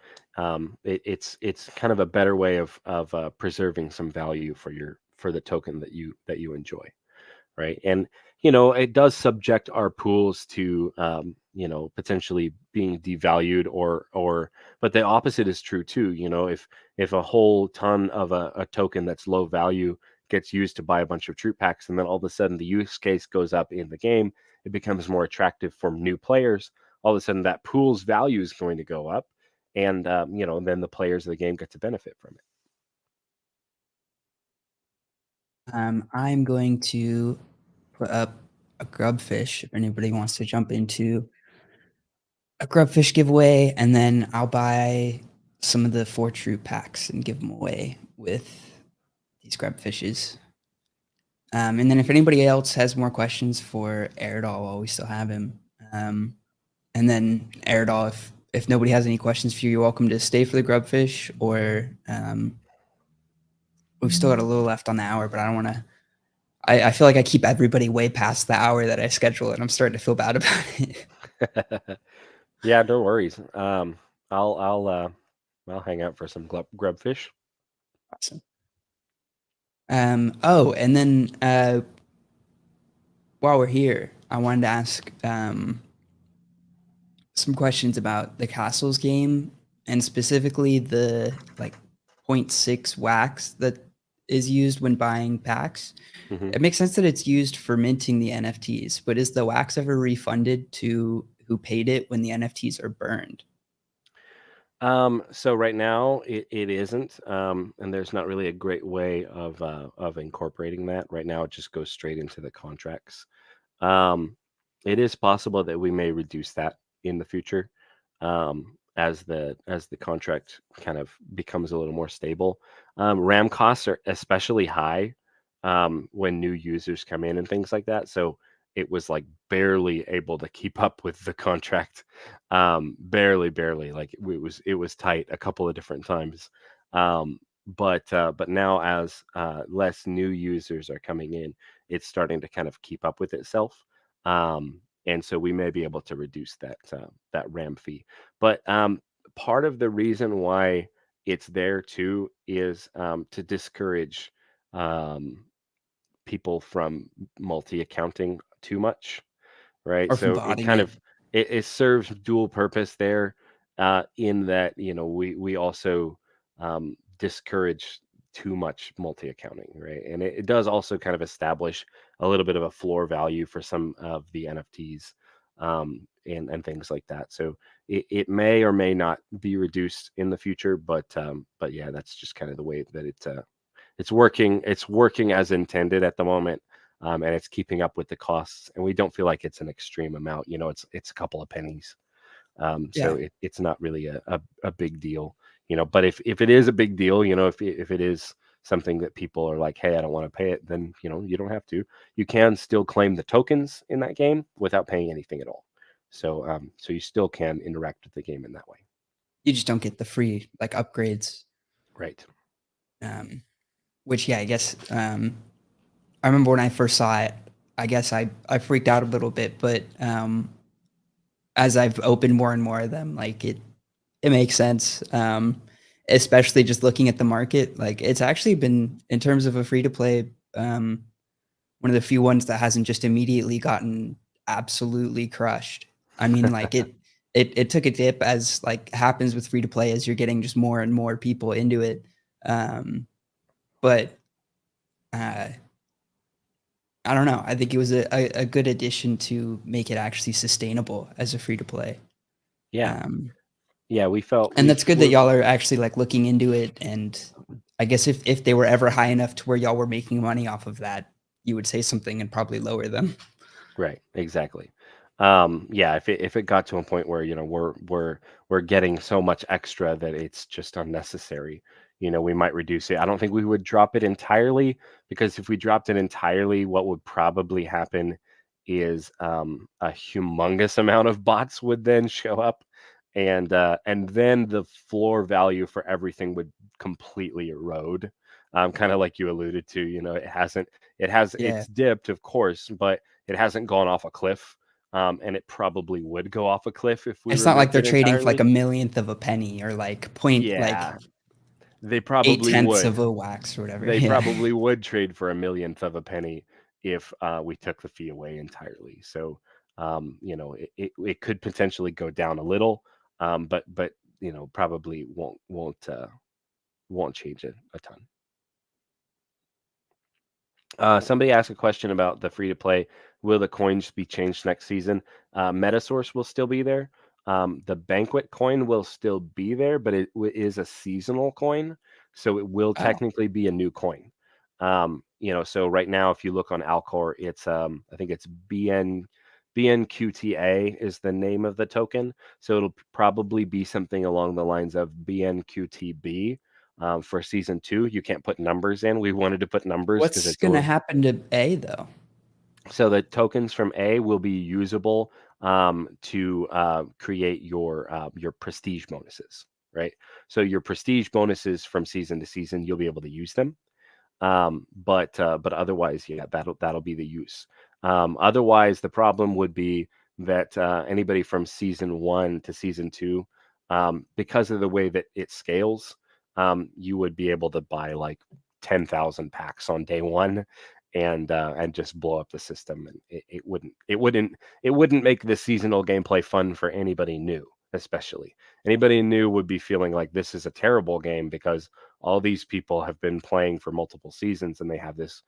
it's kind of a better way of preserving some value for the token that you enjoy. Right? And it does subject our pools to potentially being devalued or but the opposite is true too. If a whole ton of a token that's low value gets used to buy a bunch of troop packs and then all of a sudden the use case goes up in the game, it becomes more attractive for new players. All of a sudden that pool's value is going to go up, and then the players of the game get to benefit from it. I'm going to put up a grubfish if anybody wants to jump into a grubfish giveaway, and then I'll buy some of the 4 troop packs and give them away with these grubfishes. And then if anybody else has more questions for Eridol while we still have him, and then Eridol, if nobody has any questions for you, you're welcome to stay for the grubfish, or we've still got a little left on the hour, but I don't want to. I feel like I keep everybody way past the hour that I schedule, and I'm starting to feel bad about it. Yeah, no worries. I'll hang out for some grubfish. Awesome. Oh, and then while we're here, I wanted to ask some questions about the castles game, and specifically the like point 0.6 wax that is used when buying packs. hmm It makes sense that it's used for minting the NFTs, but is the wax ever refunded to who paid it when the NFTs are burned? So right now it isn't, and there's not really a great way of incorporating that. Right now, it just goes straight into the contracts. Um, it is possible that we may reduce that in the future, as the contract kind of becomes a little more stable. RAM costs are especially high when new users come in and things like that. So it was like barely able to keep up with the contract, barely. Like it was tight a couple of different times. But now as less new users are coming in, it's starting to kind of keep up with itself. And so we may be able to reduce that RAM fee. But part of the reason why it's there too is to discourage um, people from multi-accounting too much, right? Or from So it botting kind it? of it serves dual purpose there, in that we also discourage too much multi-accounting, right? And it does also kind of establish a little bit of a floor value for some of the NFTs, and things like that. So it may or may not be reduced in the future, but yeah, that's just kind of the way that it's working as intended at the moment, and it's keeping up with the costs. And we don't feel like it's an extreme amount. It's a couple of pennies, so Yeah. it's not really a big deal. But if it is a big deal, if it is something that people are like, hey, I don't want to pay it, then you don't have to. You can still claim the tokens in that game without paying anything at all. So you still can interact with the game in that way. You just don't get the free like upgrades. Right. Um, which, yeah, I guess I remember when I first saw it, I guess I freaked out a little bit, but as I've opened more and more of them, like it makes sense. Especially just looking at the market, like it's actually been in terms of a free to play, one of the few ones that hasn't just immediately gotten absolutely crushed. I mean, like it took a dip as like happens with free to play as you're getting just more and more people into it. But uh, I don't know. I think it was a good addition to make it actually sustainable as a free to play. Yeah, Um, yeah, we felt and we that's good that were y'all are actually like looking into it. And I guess if they were ever high enough to where y'all were making money off of that, you would say something and probably lower them. right, exactly. Yeah, if it got to a point where, we're getting so much extra that it's just unnecessary, we might reduce it. I don't think we would drop it entirely, because if we dropped it entirely, what would probably happen is a humongous amount of bots would then show up, and then the floor value for everything would completely erode. Kind of like you alluded to, Yeah. it's dipped, of course, but it hasn't gone off a cliff, and it probably would go off a cliff if we It's not like removed they're it trading for like entirely. a millionth of a penny or like point like Yeah, they eight probably tenths would. of a wax or whatever. They Yeah. probably would trade for a millionth of a penny if we took the fee away entirely. So, it could potentially go down a little, but probably won't change it a ton. Somebody asked a question about the free to play. Will the coins be changed next season? Metasource will still be there. The banquet coin will still be there, but is a seasonal coin, so it will Oh, technically be a new coin. So right now, if you look on Alcor, it's I think it's BNQTA is the name of the token. So it'll probably be something along the lines of BNQTB, for season 2. You can't put numbers in. We wanted to put numbers because what's it's a gonna little. happen to A though? So the tokens from A will be usable, to create your prestige bonuses, right? So your prestige bonuses from season to season, you'll be able to use them. But otherwise, yeah, that'll be the use. Otherwise, the problem would be that anybody from season 1 to season 2, because of the way that it scales, you would be able to buy like 10,000 packs on day 1, and just blow up the system, and it wouldn't make the seasonal gameplay fun for anybody new. Especially anybody new would be feeling like this is a terrible game because all these people have been playing for multiple seasons and they have this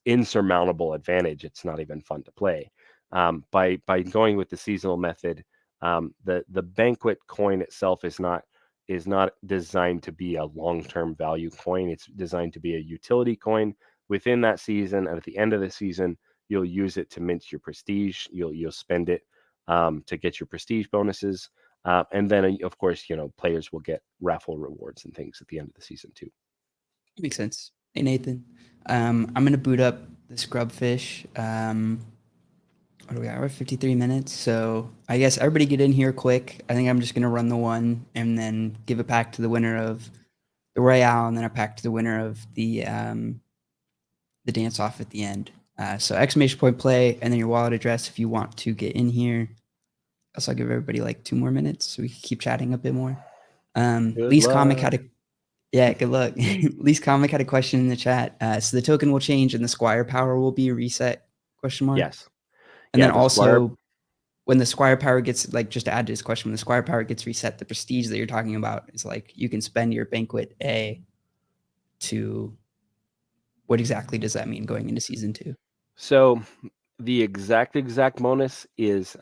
insurmountable advantage. It's not even fun to play. By going with the seasonal method, the banquet coin itself is not designed to be a long-term value coin. It's designed to be a utility coin within that season, and at the end of the season, you'll use it to mint your prestige. You'll spend it, to get your prestige bonuses, and then, of course, players will get raffle rewards and things at the end of the season too. Makes sense. Hey Nathan, I'm gonna boot up the Scrubfish. What do we got? We're at 53 minutes, so I guess everybody get in here quick. I think I'm just gonna run the one and then give a pack to the winner of the Royale, and then a pack to the winner of the dance off at the end. So exclamation point play, and then your wallet address if you want to get in here. Also, I'll give everybody like 2 more minutes so we can keep chatting a bit more. Good Least Comic had luck. a yeah, good luck. Least Comic had a question in the chat. So the token will change and the Squire power will be reset? Question mark. Yes. And then Yeah, the Squire. also when the Squire power gets like just to add to his question, when the Squire power gets reset, the prestige that you're talking about is like you can spend your banquet A to what exactly does that mean going into season 2? So the exact bonus is,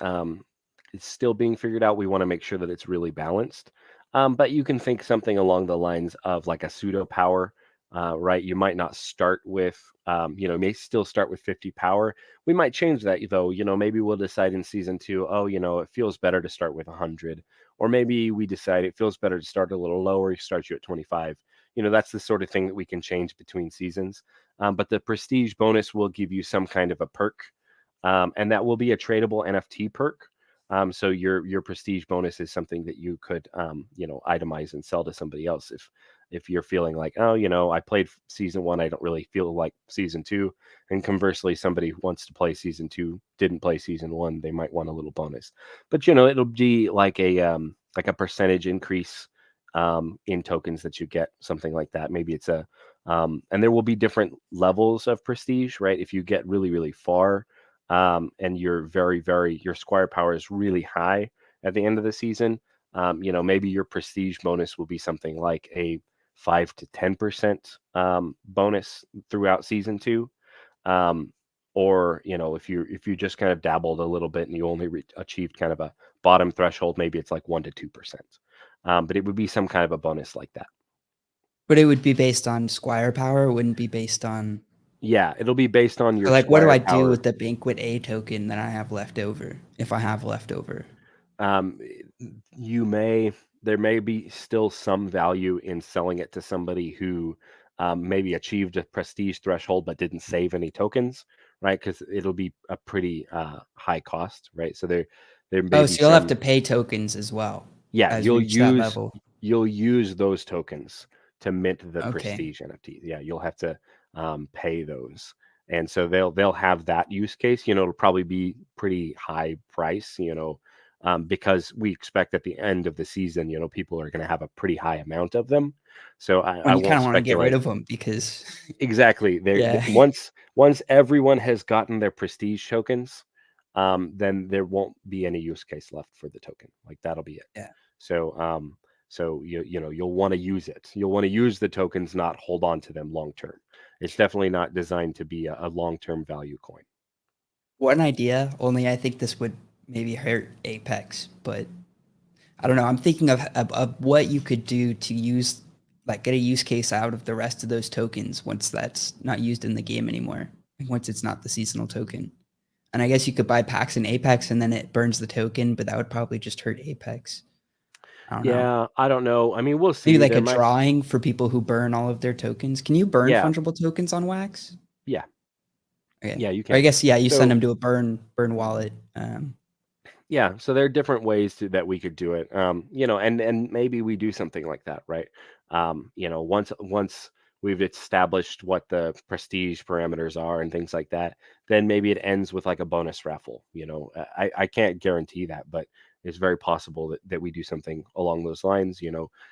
it's still being figured out. We want to make sure that it's really balanced. But you can think something along the lines of like a pseudo power, right? You might not start with, may still start with 50 power. We might change that though. Maybe we'll decide in season 2, oh, it feels better to start with 100, or maybe we decide it feels better to start a little lower, start you at 25. That's the sort of thing that we can change between seasons. But the prestige bonus will give you some kind of a perk, and that will be a tradable NFT perk. So your prestige bonus is something that you could, itemize and sell to somebody else if you're feeling like, oh, I played season 1, I don't really feel like season 2, and conversely, somebody who wants to play season 2 didn't play season 1, they might want a little bonus. But it'll be like a percentage increase in tokens that you get, something like that. Maybe it's and there will be different levels of prestige, right? If you get really, really far, and you're your squire power is really high at the end of the season, maybe your prestige bonus will be something like a 5 to 10% bonus throughout season 2. Or if you just kind of dabbled a little bit and you only achieved kind of a bottom threshold, maybe it's like 1 to 2%. But it would be some kind of a bonus like that. But it would be based on squire power. It wouldn't be based on. Yeah, it'll be based on your Like, what do squire I do power. with the Banquet A token that I have left over, if I have left over? There may be still some value in selling it to somebody who maybe achieved a prestige threshold but didn't save any tokens, right? Because it'll be a pretty high cost, right? So there may Oh, be so you'll have some. to pay tokens as well Yeah, as we reach that level. you'll use those tokens to mint the Okay. prestige NFTs. Yeah, you'll have to pay those, and so they'll have that use case. It'll probably be pretty high price. Because we expect at the end of the season, people are going to have a pretty high amount of them. So When I you kind won't of want to get rid speculate. of them because, Exactly. yeah, Once everyone has gotten their prestige tokens, then there won't be any use case left for the token. Like that'll be it. yeah. So you'll want to use it. You'll want to use the tokens, not hold on to them long term. It's definitely not designed to be a long term value coin. One idea, only I think this would maybe hurt Apex, but I don't know. I'm thinking of what you could do to use, like, get a use case out of the rest of those tokens once that's not used in the game anymore, like once it's not the seasonal token. And I guess you could buy packs in Apex and then it burns the token, but that would probably just hurt Apex. I don't know. Yeah, I don't know. I mean, we'll Maybe see. like There a might. drawing for people who burn all of their tokens. Can you burn Yeah, fungible tokens on Wax? yeah, Okay. yeah. You Or I can. guess yeah, you send So them to a burn wallet. yeah, so there are different ways that we could do it. And maybe we do something like that, right? Once we've established what the prestige parameters are and things like that, then maybe it ends with like a bonus raffle. I can't guarantee that, but it's very possible that we do something along those lines.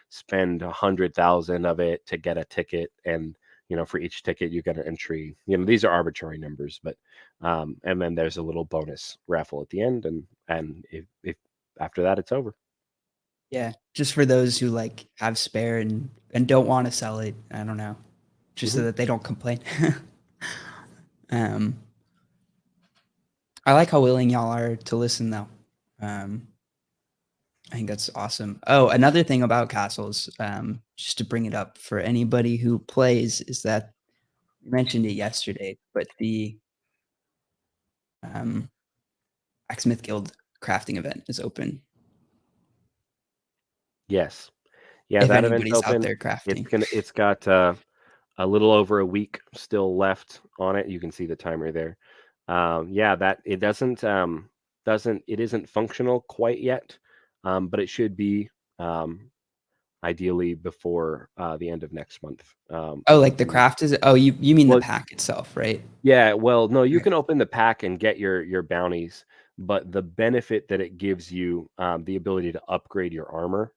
Spend 100,000 of it to get a ticket, and for each ticket you get an entry. These are arbitrary numbers, but and then there's a little bonus raffle at the end, and if after that it's over. Yeah, just for those who like have spare and don't want to sell it. I don't know, just so Hmm. that they don't complain. um, I like how willing y'all are to listen, though. Um, I think that's awesome. Oh, another thing about castles, just to bring it up for anybody who plays, is that you mentioned it yesterday, but the um, Blacksmith Guild crafting event is open. Yes, yeah, If that event's anybody's out open. there crafting, It's got a little over a week still left on it. You can see the timer there. Yeah, that it doesn't it isn't functional quite yet, but it should be ideally before the end of next month. oh, like the craft is. Oh, you mean the Well, pack itself, right? yeah, well, no, you Okay. can open the pack and get your bounties, but the benefit that it gives you, the ability to upgrade your armor,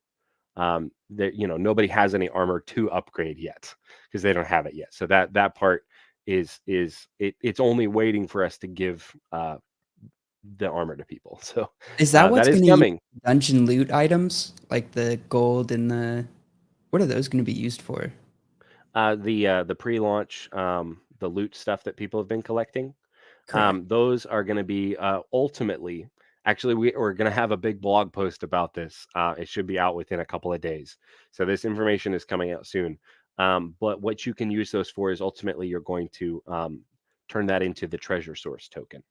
that nobody has any armor to upgrade yet because they don't have it yet. So that part it's only waiting for us to give the armor to people. So Is that that what's is gonna use coming. dungeon loot items? Like the gold and the what are those gonna be used for? The pre-launch, the loot stuff that people have been collecting. Correct. Those are going to be ultimately, actually, we're going to have a big blog post about this. It should be out within a couple of days. So this information is coming out soon. But what you can use those for is ultimately you're going to turn that into the treasure source token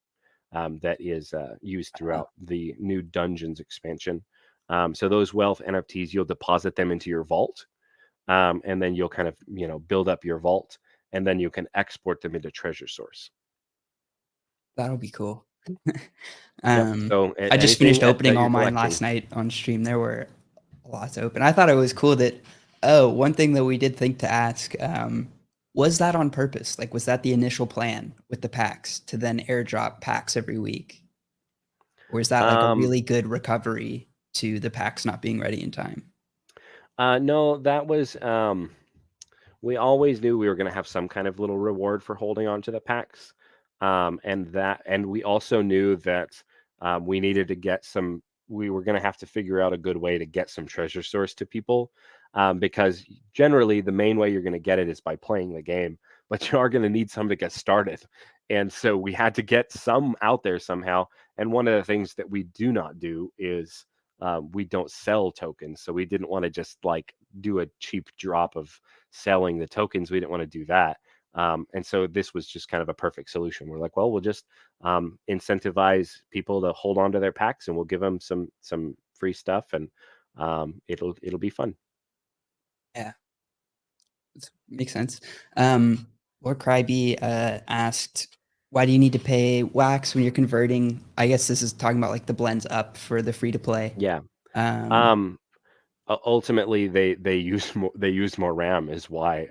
that is used Uh, throughout the new Dungeons expansion. So those wealth NFTs, you'll deposit them into your vault, and then you'll kind of build up your vault, and then you can export them into treasure source. that'll be cool. Yep. So I just anything finished opening that all you're mine collecting. last night on stream. There were a lot to open. I thought it was cool that Oh, one thing that we did think to ask, was that on purpose? Like, was that the initial plan with the packs to then airdrop packs every week? Or is that like a Um, really good recovery to the packs not being ready in time? no, that was we always knew we were going to have some kind of little reward for holding on to the packs, and we also knew that we needed to get some. We were going to have to figure out a good way to get some treasure source to people, because generally the main way you're going to get it is by playing the game, but you are going to need some to get started, and so we had to get some out there somehow. And one of the things that we do not do is we don't sell tokens, so we didn't want to just like do a cheap drop of selling the tokens. We didn't want to do that. And so this was just kind of a perfect solution. We're like, well, we'll just incentivize people to hold on to their packs, and we'll give them some free stuff, and it'll be fun. Yeah, makes sense. Lord Crybe asked, why do you need to pay wax when you're converting? I guess this is talking about like the blends up for the free to play. Yeah. Um, Um, Ultimately, they use more RAM is why.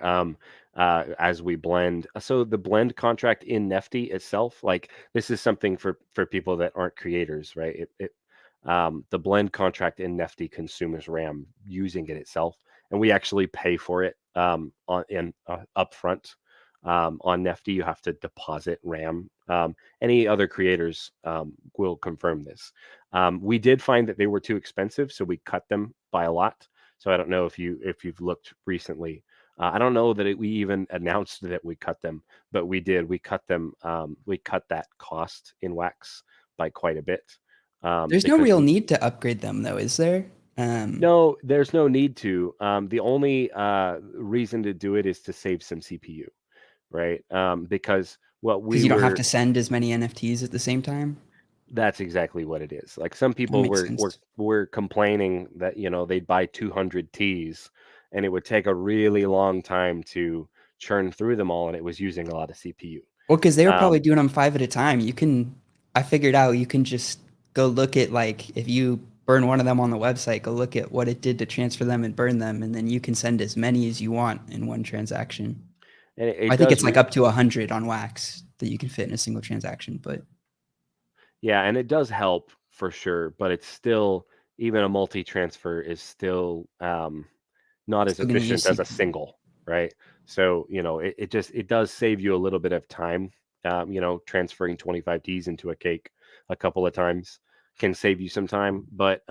As we blend, so the blend contract in Nifty itself, like this is something for people that aren't creators, right? The blend contract in Nifty consumes RAM using it itself, and we actually pay for it on upfront. On Nifty, you have to deposit RAM. Any other creators will confirm this. We did find that they were too expensive, so we cut them by a lot. So I don't know if you've looked recently. I don't know that we even announced that we cut them, but we did. We cut them. We cut that cost in wax by quite a bit, there's no because real we need to upgrade them though, is there? no, there's no need to. The only reason to do it is to save some CPU, right? Because what Because we you don't have to were send as many NFTs at the same time. That's exactly what it is. Like some That people makes were sense. complaining that, they'd buy 200 teas and it would take a really long time to churn through them all, and it was using a lot of CPU. Well, because they were probably Um, doing them 5 at a time. I figured out you can just go look at, like, if you burn one of them on the website, go look at what it did to transfer them and burn them, and then you can send as many as you want in one transaction. and I it think does it's like up to 100 on Wax that you can fit in a single transaction, but yeah, and it does help for sure, but it's still, even a multi-transfer is still not as still gonna use efficient as a CPU. single, right? So, it does save you a little bit of time. Transferring 25 Ts into a cake a couple of times can save you some time, but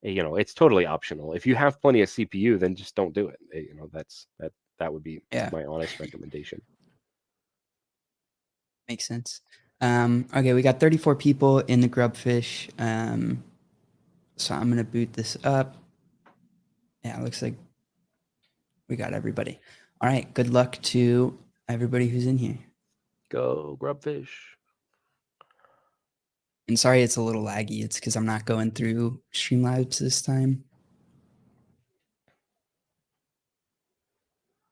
it's totally optional. If you have plenty of CPU, then just don't do it. That would be Yeah, my honest recommendation. makes sense. Okay, we got 34 people in the Grubfish. So I'm gonna boot this up. Yeah, it looks like we got everybody. All right, good luck to everybody who's in here. Go Grubfish. And sorry it's a little laggy. It's because I'm not going through Streamlabs this time.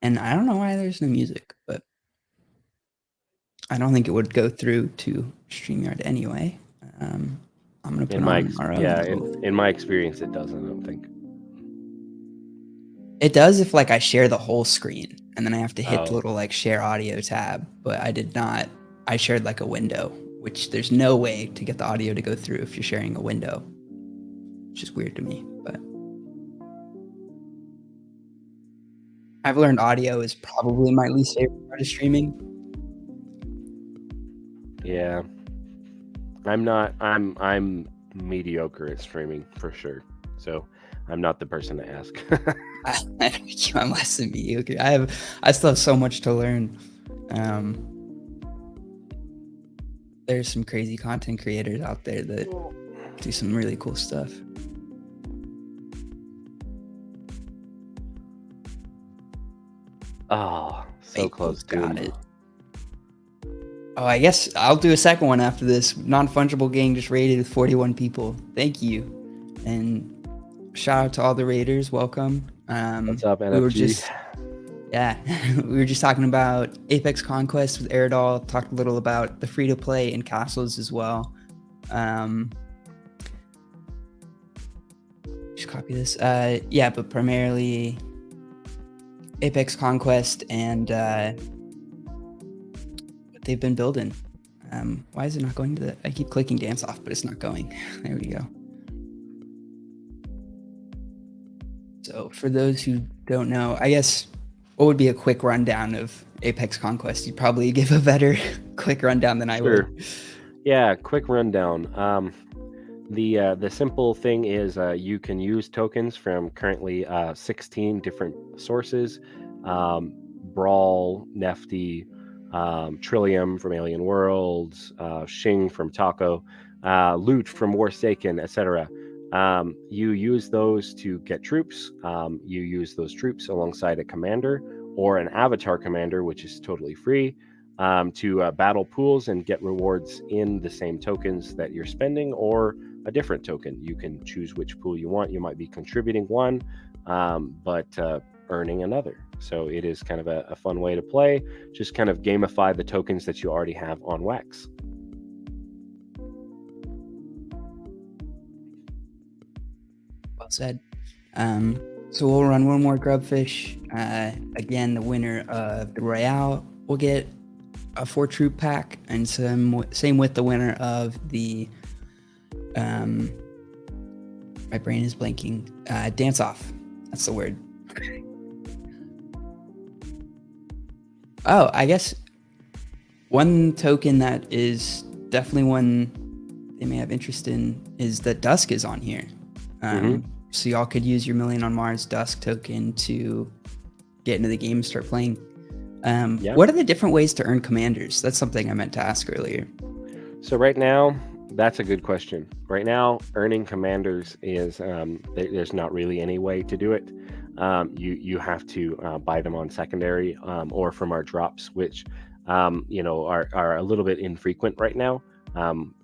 And I don't know why there's no music, but I don't think it would go through to StreamYard anyway. I'm gonna put on our own little. In my experience, it doesn't. I don't think. It does if like I share the whole screen and then I have to hit the Oh, little like share audio tab, but I did not. I shared like a window, which there's no way to get the audio to go through if you're sharing a window, which is weird to me. But I've learned audio is probably my least favorite part of streaming. yeah. I'm not. I'm mediocre at streaming for sure. So I'm not the person to ask. I'm less than mediocre. I still have so much to learn. Um, there's some crazy content creators out there that do some really cool stuff. Oh, so close, Got Doom. it. Oh, I guess I'll do a second one after this. Non-fungible gang just raided with 41 people. Thank you, and shout out to all the raiders. Welcome. What's up, We were NFG? we were just talking about Apex Conquest with Eridol. Talked a little about the free-to-play and castles as well. Just copy this. Yeah, but primarily Apex Conquest and what they've been building. Why is it not going to the? I keep clicking dance off, but it's not going. There we go. So for those who don't know, I guess what would be a quick rundown of Apex Conquest? You'd probably give a better quick rundown than I Sure. would. Yeah, quick rundown. The simple thing is you can use tokens from currently 16 different sources: Brawl, Nft, Trillium from Alien Worlds, Shing from Taco, Loot from Warsaken, etc. You use those to get troops. You use those troops alongside a commander or an avatar commander, which is totally free, to battle pools and get rewards in the same tokens that you're spending, or a different token. You can choose which pool you want. You might be contributing one, but earning another. So it is kind of a fun way to play. Just kind of gamify the tokens that you already have on Wax. Well said. So we'll run one more grubfish. Again, the winner of the Royale will get a 4-troop pack, and same with the winner of the my brain is blanking. Dance off. That's the word. Oh, I guess one token that is definitely one they may have interest in is that Dusk is on here. So y'all could use your Million on Mars Dusk token to get into the game and start playing. What are the different ways to earn commanders? That's something I meant to ask earlier. So right now, that's a good question. Right now, earning commanders is there's not really any way to do it. You have to buy them on secondary or from our drops, which are a little bit infrequent right now.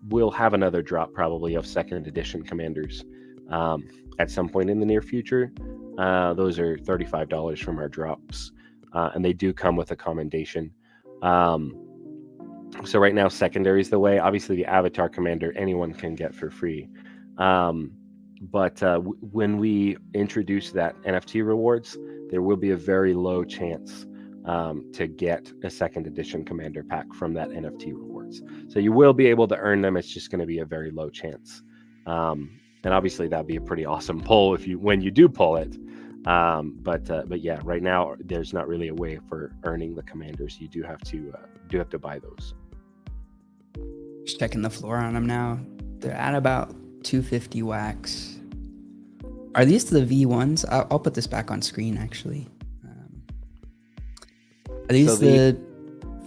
We'll have another drop probably of second edition commanders at some point in the near future. Those are $35 from our drops, and they do come with a commendation. So right now, secondary is the way. Obviously, the avatar commander anyone can get for free. But when we introduce that NFT rewards, there will be a very low chance to get a second edition commander pack from that NFT rewards. So you will be able to earn them. It's just going to be a very low chance. And obviously that'd be a pretty awesome pull when you do pull it. But yeah, right now there's not really a way for earning the commanders. You do have to buy those. Just checking the floor on them now. They're at about 250 wax. Are these the V1s? I'll put this back on screen actually. Are these the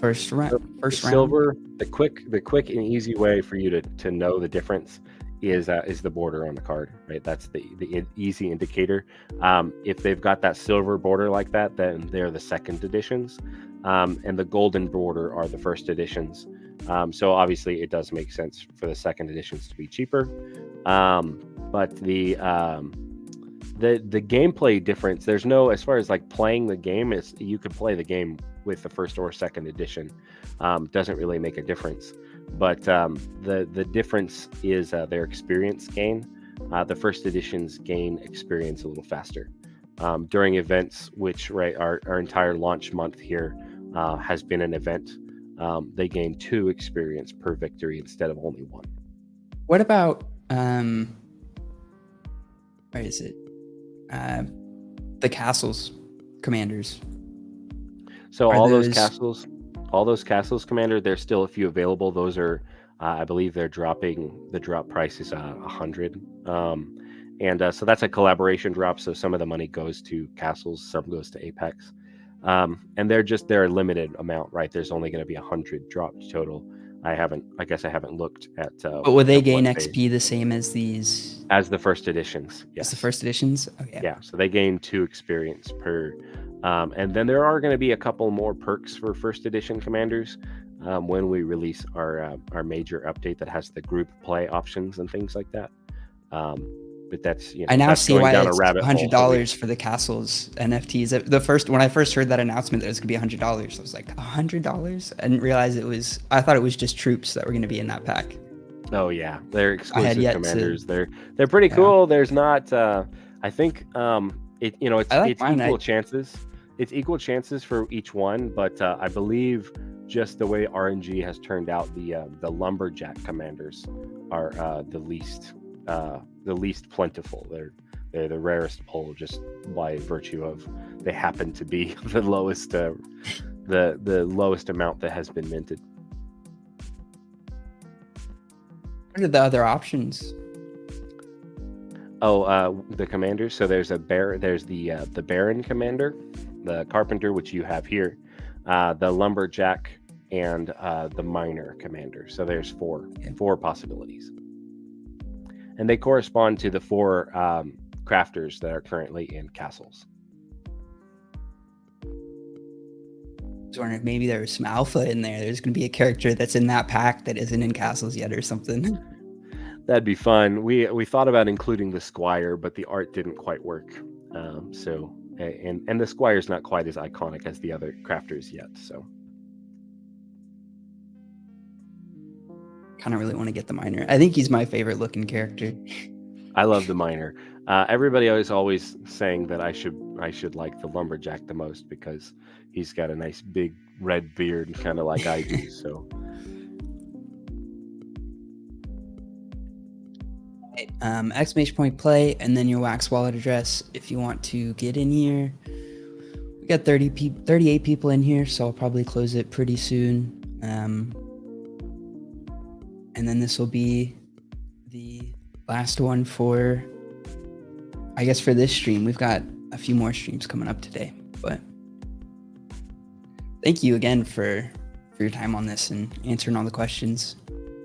first round? Silver, the quick and easy way for you to know the difference is the border on the card, right? That's the easy indicator. If they've got that silver border like that, then they're the second editions, and the golden border are the first editions. So obviously it does make sense for the second editions to be cheaper, but the gameplay difference, there's no, as far as like playing the game, is you could play the game with the first or second edition. Doesn't really make a difference. But the difference is their experience gain. The first editions gain experience a little faster. During events, which our entire launch month here has been an event, they gain 2 experience per victory instead of only 1. What about where is it? The castles commanders. So all those castles commander, there's still a few available. Those are I believe they're dropping, the drop price is 100, and so that's a collaboration drop, so some of the money goes to castles, some goes to Apex, and they're a limited amount, right? There's only going to be 100 dropped total. I guess I haven't looked at but will they gain XP the same as these, as the first editions? Yes. As the first editions? Okay. Yeah, so they gain 2 experience per, and then there are going to be a couple more perks for first edition commanders when we release our major update that has the group play options and things like that. But that's, I now see why it's $100 hole. for the castles NFTs. When I first heard that announcement that it was gonna be $100, I was like, $100? I didn't realize I thought it was just troops that were gonna be in that pack. Oh yeah, they're exclusive commanders. They're pretty cool. There's not I think it's it's equal chances for each one, but I believe just the way RNG has turned out, the lumberjack commanders are the least plentiful. They're the rarest pull, just by virtue of they happen to be the lowest the lowest amount that has been minted. What are the other options? Oh, the commanders. So there's there's the Baron commander, the carpenter, which you have here, the lumberjack, and the miner commander. So there's four possibilities, and they correspond to the four crafters that are currently in castles. I was wondering if maybe there's some alpha in there. There's going to be a character that's in that pack that isn't in castles yet or something. That'd be fun. We thought about including the squire, but the art didn't quite work. So and the squire's not quite as iconic as the other crafters yet. So Kind of really want to get the miner. I think he's my favorite looking character. I love the miner. Everybody is always saying that I should like the lumberjack the most because he's got a nice big red beard, kind of like I do. So. Exclamation point play and then your wax wallet address if you want to get in here. We got 38 people in here, so I'll probably close it pretty soon. And then this will be the last one for, I guess, for this stream. We've got a few more streams coming up today, but thank you again for your time on this and answering all the questions.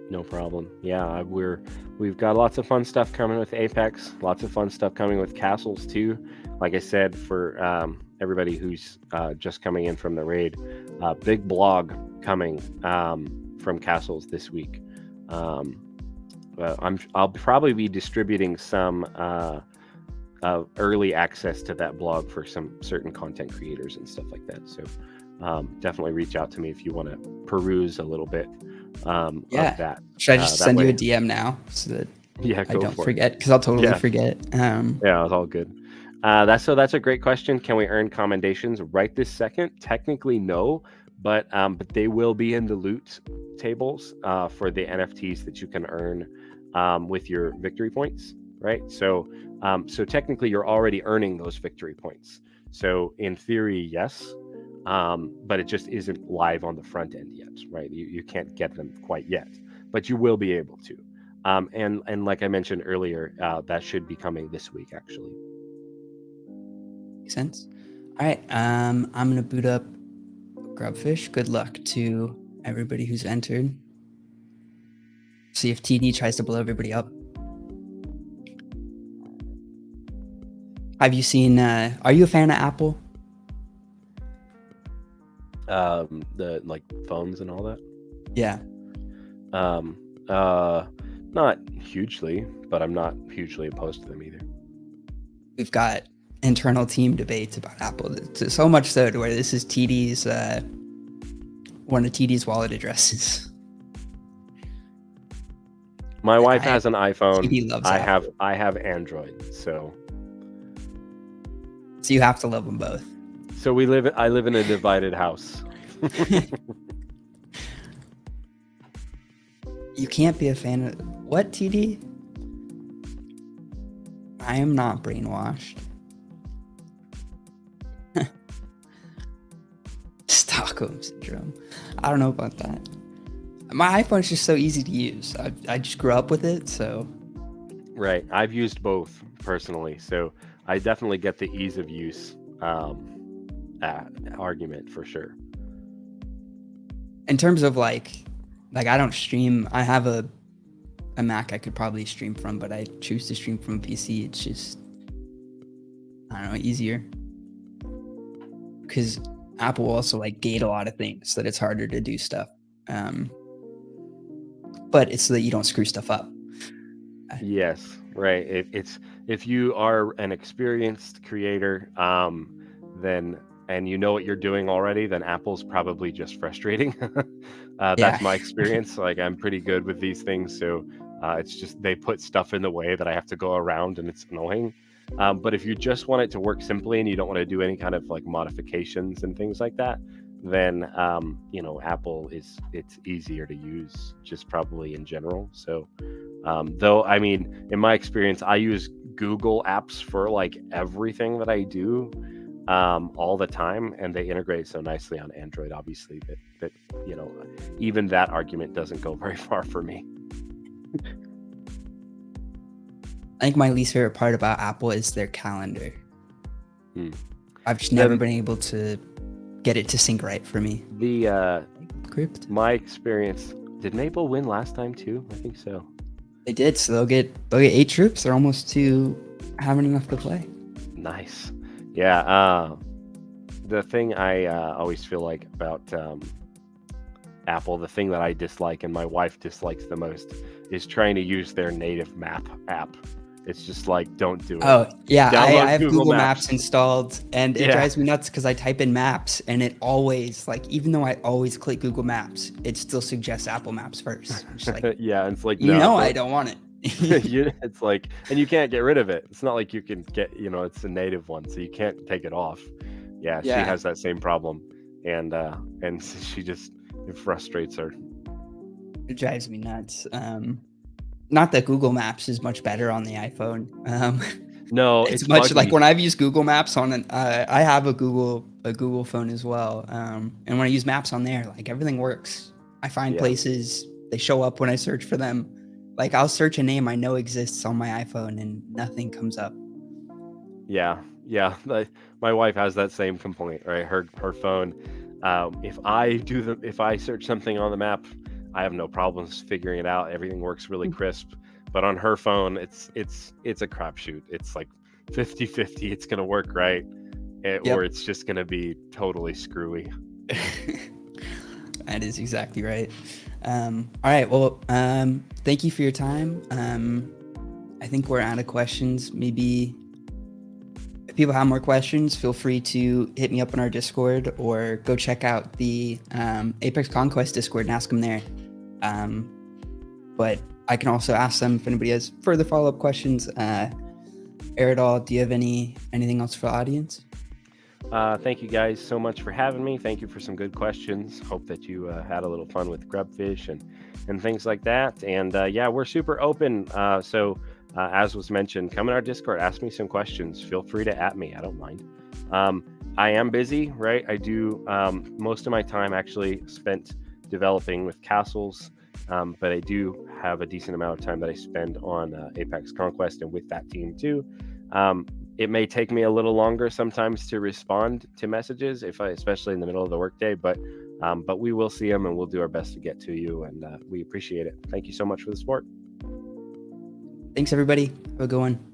No problem. Yeah, we've got lots of fun stuff coming with Apex, lots of fun stuff coming with castles too. Like I said, for everybody who's just coming in from the raid, big blog coming from castles this week. I'll probably be distributing some early access to that blog for some certain content creators and stuff like that. So definitely reach out to me if you want to peruse a little bit. Of that. Should I just send you a DM now so that I don't forget? Because I'll totally forget. Yeah, it's all good. That's a great question. Can we earn commendations right this second? Technically, no, but they will be in the loot tables for the NFTs that you can earn with your victory points, right? So technically, you're already earning those victory points. So in theory, yes. But it just isn't live on the front end yet, right? You can't get them quite yet, but you will be able to. And like I mentioned earlier, that should be coming this week, actually. Makes sense. All right, I'm gonna boot up Grubfish. Good luck to everybody who's entered. See if TD tries to blow everybody up. Have you seen? Are you a fan of Apple? The like phones and all that. Yeah. Not hugely, but I'm not hugely opposed to them either. We've got internal team debates about Apple, so much so to where this is TD's one of TD's wallet addresses. My wife has an iPhone. TD loves Apple. I have Android, so you have to love them both. So I live in a divided house. You can't be a fan of what, TD? I am not brainwashed. Stockholm syndrome. I don't know about that. My iPhone's just so easy to use. I just grew up with it, so. Right. I've used both personally, so I definitely get the ease of use argument for sure. In terms of like I don't stream. I have a Mac I could probably stream from, but I choose to stream from a PC. It's just, I don't know, easier. Because Apple will also like gate a lot of things so that it's harder to do stuff. But it's so that you don't screw stuff up. Yes, right. It's if you are an experienced creator, then and you know what you're doing already, then Apple's probably just frustrating. That's my experience. Like I'm pretty good with these things, so it's just they put stuff in the way that I have to go around, and it's annoying. But if you just want it to work simply and you don't want to do any kind of like modifications and things like that, then Apple it's easier to use just probably in general. So though, I mean, in my experience, I use Google apps for like everything that I do all the time, and they integrate so nicely on Android, obviously, that even that argument doesn't go very far for me. I think my least favorite part about Apple is their calendar. I've just never been able to get it to sync right for me. My experience, did Maple win last time too? I think so. They did, so they'll get 8 troops. They're almost to having enough to play. Nice. Yeah. The thing I always feel like about Apple, the thing that I dislike and my wife dislikes the most, is trying to use their native map app. It's just like, don't do it. Oh, yeah. I have Google Maps installed, and it drives me nuts because I type in Maps, and it always, like, even though I always click Google Maps, it still suggests Apple Maps first. It's like, yeah, it's like, I don't want it. It's like, and you can't get rid of it. It's not like you can get, it's a native one, so you can't take it off. Yeah, she has that same problem, and it frustrates her. It drives me nuts. Not that Google Maps is much better on the iPhone. No, it's much buggy. Like when I've used Google Maps on I have a Google phone as well. And when I use Maps on there, like everything works. I find places, they show up when I search for them. Like I'll search a name I know exists on my iPhone and nothing comes up. Yeah. My wife has that same complaint, right? Her phone. If I search something on the map, I have no problems figuring it out. Everything works really crisp. But on her phone, it's a crapshoot. It's like 50-50. It's gonna work right, or it's just gonna be totally screwy. That is exactly right. All right. Well, thank you for your time. I think we're out of questions. Maybe if people have more questions, feel free to hit me up on our Discord or go check out the Apex Conquest Discord and ask them there. But I can also ask them if anybody has further follow-up questions. Eridol, do you have anything else for the audience? Thank you guys so much for having me. Thank you for some good questions. Hope that you had a little fun with Grubfish and things like that. And we're super open. So as was mentioned, come in our Discord, ask me some questions. Feel free to @ me. I don't mind. I am busy, right? I do most of my time actually spent developing with castles, but I do have a decent amount of time that I spend on Apex Conquest and with that team too. It may take me a little longer sometimes to respond to messages, especially in the middle of the workday, but we will see them and we'll do our best to get to you, and we appreciate it. Thank you so much for the support. Thanks, everybody. Have a good one.